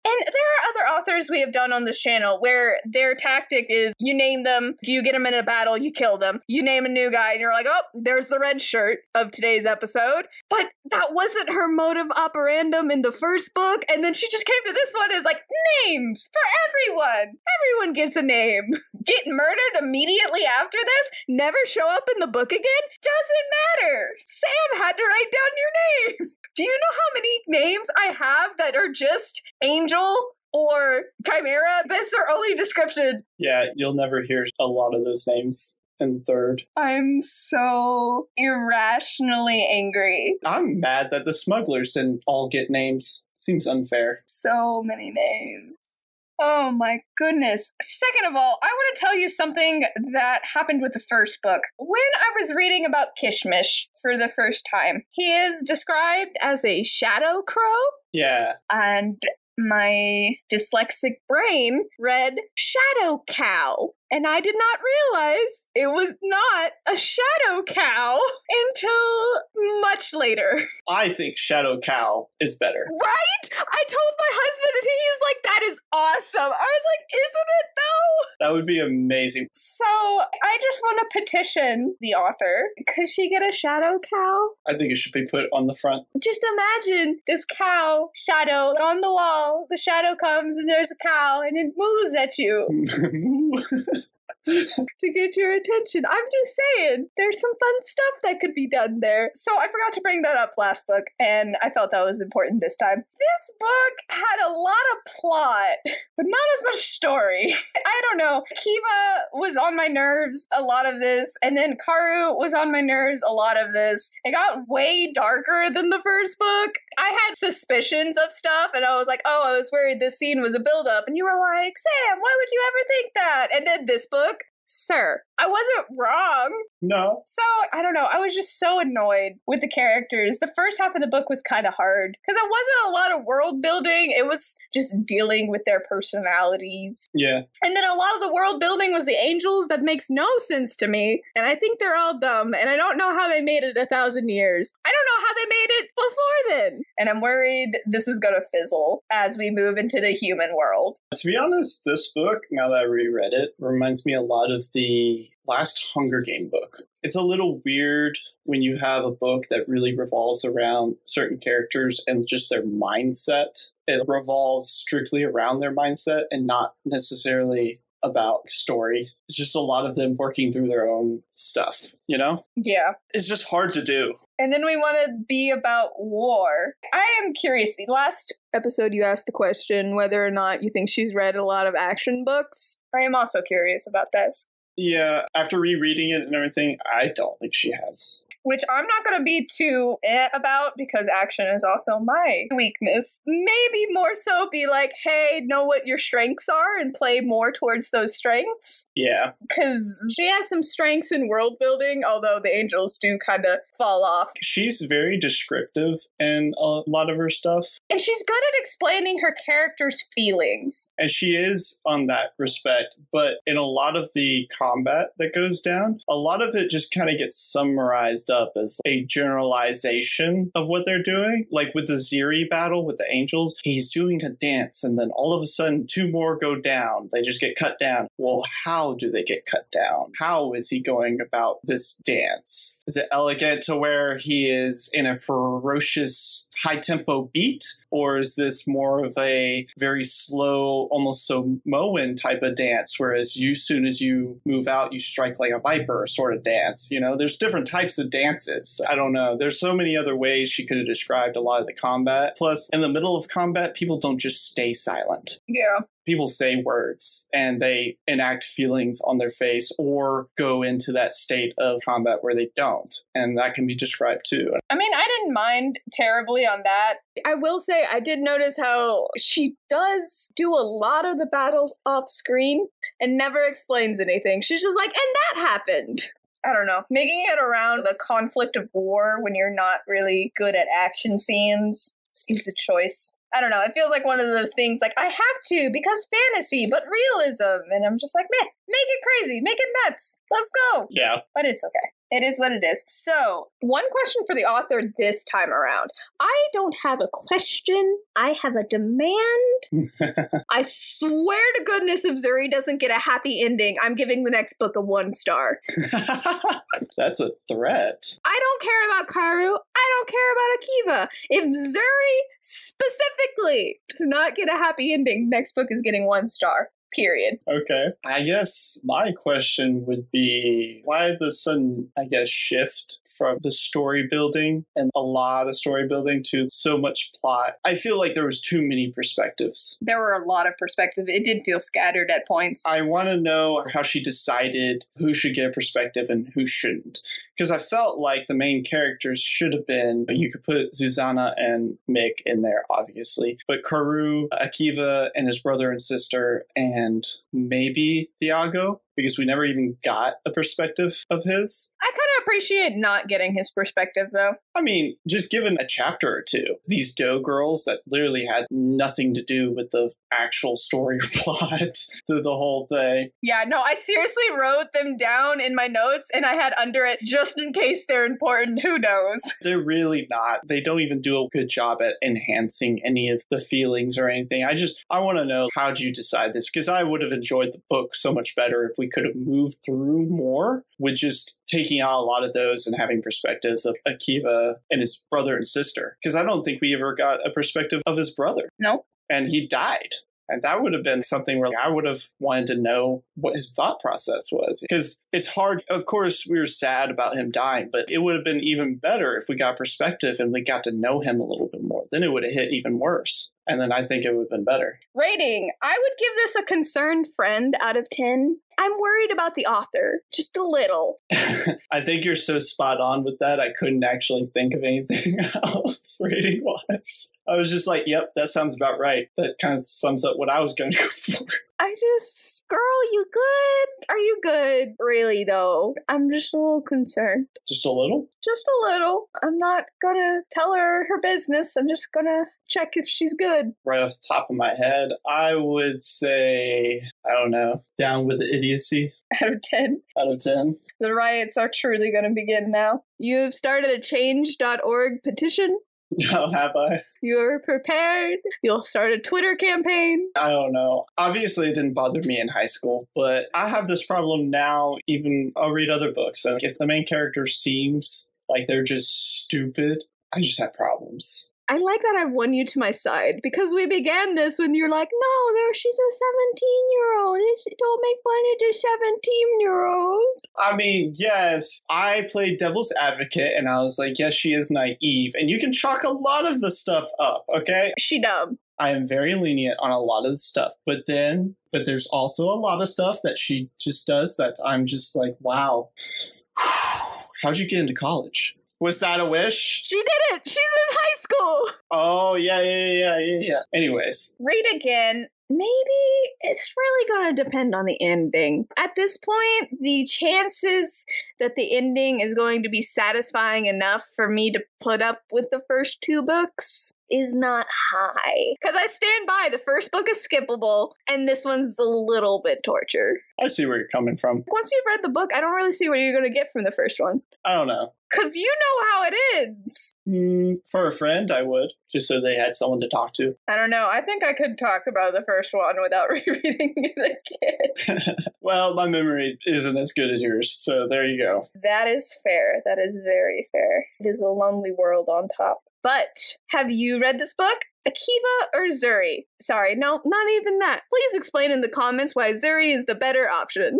And there are other authors we have done on this channel where their tactic is you name them, you get them in a battle, you kill them. You name a new guy and you're like, oh, there's the red shirt of today's episode. But that wasn't her modus operandum in the first book. And then she just came to this one as like, names for everyone. Everyone gets a name. Get murdered immediately after this? Never show up in the book again? Doesn't matter. Sam had to write down your name. Do you know how many names I have that are just Angel or Chimera? That's their only description. Yeah, you'll never hear a lot of those names in third. I'm so irrationally angry. I'm mad that the smugglers didn't all get names. Seems unfair. So many names. Oh my goodness. Second of all, I want to tell you something that happened with the first book. When I was reading about Kishmish for the first time, he is described as a shadow crow. Yeah. And my dyslexic brain read shadow cow. And I did not realize it was not a shadow cow until much later. I think Shadow Cow is better. Right? I told my husband and he's like, that is awesome. I was like, isn't it though? That would be amazing. So I just want to petition the author. Could she get a shadow cow? I think it should be put on the front. Just imagine this cow shadow on the wall. The shadow comes and there's a cow and it moves at you. To get your attention. I'm just saying, there's some fun stuff that could be done there. So I forgot to bring that up last book, and I felt that was important this time. This book had a lot of plot, but not as much story. I don't know. Akiva was on my nerves a lot of this, and then Karou was on my nerves a lot of this. It got way darker than the first book. I had suspicions of stuff, and I was like, oh, I was worried this scene was a buildup, and you were like, Sam, why would you ever think that? And then this book, sir, I wasn't wrong. No. So, I don't know. I was just so annoyed with the characters. The first half of the book was kind of hard because it wasn't a lot of world building. It was just dealing with their personalities. Yeah. And then a lot of the world building was the angels. That makes no sense to me. And I think they're all dumb. And I don't know how they made it 1,000 years. I don't know how they made it before then. And I'm worried this is going to fizzle as we move into the human world. To be honest, this book, now that I reread it, reminds me a lot of the last Hunger Game book. It's a little weird when you have a book that really revolves around certain characters and just their mindset. It revolves strictly around their mindset and not necessarily about story. It's just a lot of them working through their own stuff, you know? Yeah. It's just hard to do. And then we want to be about war. I am curious. Last episode, you asked the question whether or not you think she's read a lot of action books. I am also curious about this. Yeah, after rereading it and everything, I don't think she has. Which I'm not going to be too about because action is also my weakness. Maybe more so be like, hey, know what your strengths are and play more towards those strengths. Yeah. Because she has some strengths in world building, although the angels do kind of fall off. She's very descriptive in a lot of her stuff. And she's good at explaining her character's feelings. And she is on that respect, but in a lot of the combat that goes down, a lot of it just kind of gets summarized up as a generalization of what they're doing. Like with the Ziri battle with the angels, he's doing a dance and then all of a sudden 2 more go down. They just get cut down. Well, how do they get cut down? How is he going about this dance? Is it elegant to where he is in a ferocious high tempo beat? Or is this more of a very slow, almost Samoan type of dance, whereas soon as you move out, you strike like a viper sort of dance? You know, there's different types of dances. I don't know. There's so many other ways she could have described a lot of the combat. Plus, in the middle of combat, people don't just stay silent. Yeah. People say words and they enact feelings on their face or go into that state of combat where they don't. And that can be described too. I mean, I didn't mind terribly on that. I will say I did notice how she does do a lot of the battles off screen and never explains anything. She's just like, and that happened. I don't know. Making it around the conflict of war when you're not really good at action scenes is a choice. I don't know. It feels like one of those things like, I have to because fantasy, but realism. And I'm just like, meh, make it crazy. Make it nuts. Let's go. Yeah. But it's okay. It is what it is. So, one question for the author this time around. I don't have a question. I have a demand. I swear to goodness if Zuri doesn't get a happy ending, I'm giving the next book a 1 star. That's a threat. I don't care about Karou. I don't care about Akiva. If Zuri specifically does not get a happy ending, next book is getting 1 star. Period. Okay. I guess my question would be, why the sudden, shift from the story building and a lot of story building to so much plot? I feel like there was too many perspectives. There were a lot of perspectives. It did feel scattered at points. I want to know how she decided who should get a perspective and who shouldn't. Because I felt like the main characters should have been, you could put Susanna and Mick in there, obviously, but Karou, Akiva, and his brother and sister, and maybe Thiago. because we never even got a perspective of his. I kind of appreciate not getting his perspective, though. I mean, just given a chapter or two, these Doe girls that literally had nothing to do with the actual story or plot through the whole thing. Yeah, no, I seriously wrote them down in my notes, and I had under it, just in case they're important, who knows? They're really not. They don't even do a good job at enhancing any of the feelings or anything. I want to know, how'd you decide this? Because I would have enjoyed the book so much better if we could have moved through more with just taking out a lot of those and having perspectives of Akiva and his brother and sister. Because I don't think we ever got a perspective of his brother. Nope. And he died. And that would have been something where I would have wanted to know what his thought process was. Because it's hard. Of course, we were sad about him dying, but it would have been even better if we got perspective and we got to know him a little bit more. Then it would have hit even worse. And then I think it would have been better. Rating. I would give this a concerned friend out of 10. I'm worried about the author. Just a little. I think you're so spot on with that. I couldn't actually think of anything else rating-wise. I was just like, yep, that sounds about right. That kind of sums up what I was going to go for. Girl, you good? Are you good? Really, though. I'm just a little concerned. Just a little? Just a little. I'm not gonna tell her her business. I'm just gonna check if she's good. Right off the top of my head, I would say, I don't know, down with the idiocy. Out of 10. Out of 10. The riots are truly gonna begin now. You've started a change.org petition. No, have I? You're prepared. You'll start a Twitter campaign. I don't know. Obviously, it didn't bother me in high school, but I have this problem now. Even I'll read other books. And if the main character seems like they're just stupid, I just have problems. I like that I've won you to my side, because we began this when you're like, no, she's a 17-year-old. Don't make fun of the 17-year-old. I mean, yes, I played devil's advocate, and I was like, yes, she is naive. And you can chalk a lot of the stuff up, okay? She dumb. I am very lenient on a lot of the stuff. But there's also a lot of stuff that she just does that I'm just like, wow. How'd you get into college? Was that a wish? She did it! She's in high school! Oh, yeah. Anyways. Read again. Maybe it's really going to depend on the ending. At this point, the chances that the ending is going to be satisfying enough for me to put up with the first two books is not high. Because I stand by, the first book is skippable, and this one's a little bit torture. I see where you're coming from. Once you've read the book, I don't really see what you're going to get from the first one. I don't know. Because you know how it ends. For a friend, I would. Just so they had someone to talk to. I don't know. I think I could talk about the first one without rereading it again. Well, my memory isn't as good as yours, so there you go. That is fair. That is very fair. It is a lonely world on top. But have you read this book? Akiva or Zuri? Sorry, no, not even that. Please explain in the comments why Zuri is the better option.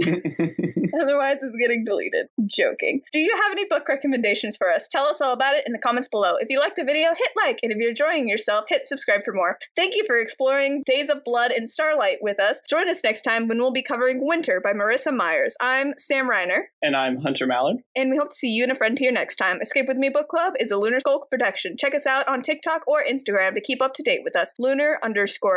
Otherwise, it's getting deleted. Joking. Do you have any book recommendations for us? Tell us all about it in the comments below. If you liked the video, hit like. And if you're enjoying yourself, hit subscribe for more. Thank you for exploring Days of Blood and Starlight with us. Join us next time when we'll be covering Winter by Marissa Myers. I'm Sam Reiner. And I'm Hunter Mallard. And we hope to see you and a friend here next time. Escape With Me Book Club is a Lunar Skulk production. Check us out on TikTok or Instagram to keep up to date with us. Lunar_SKULK.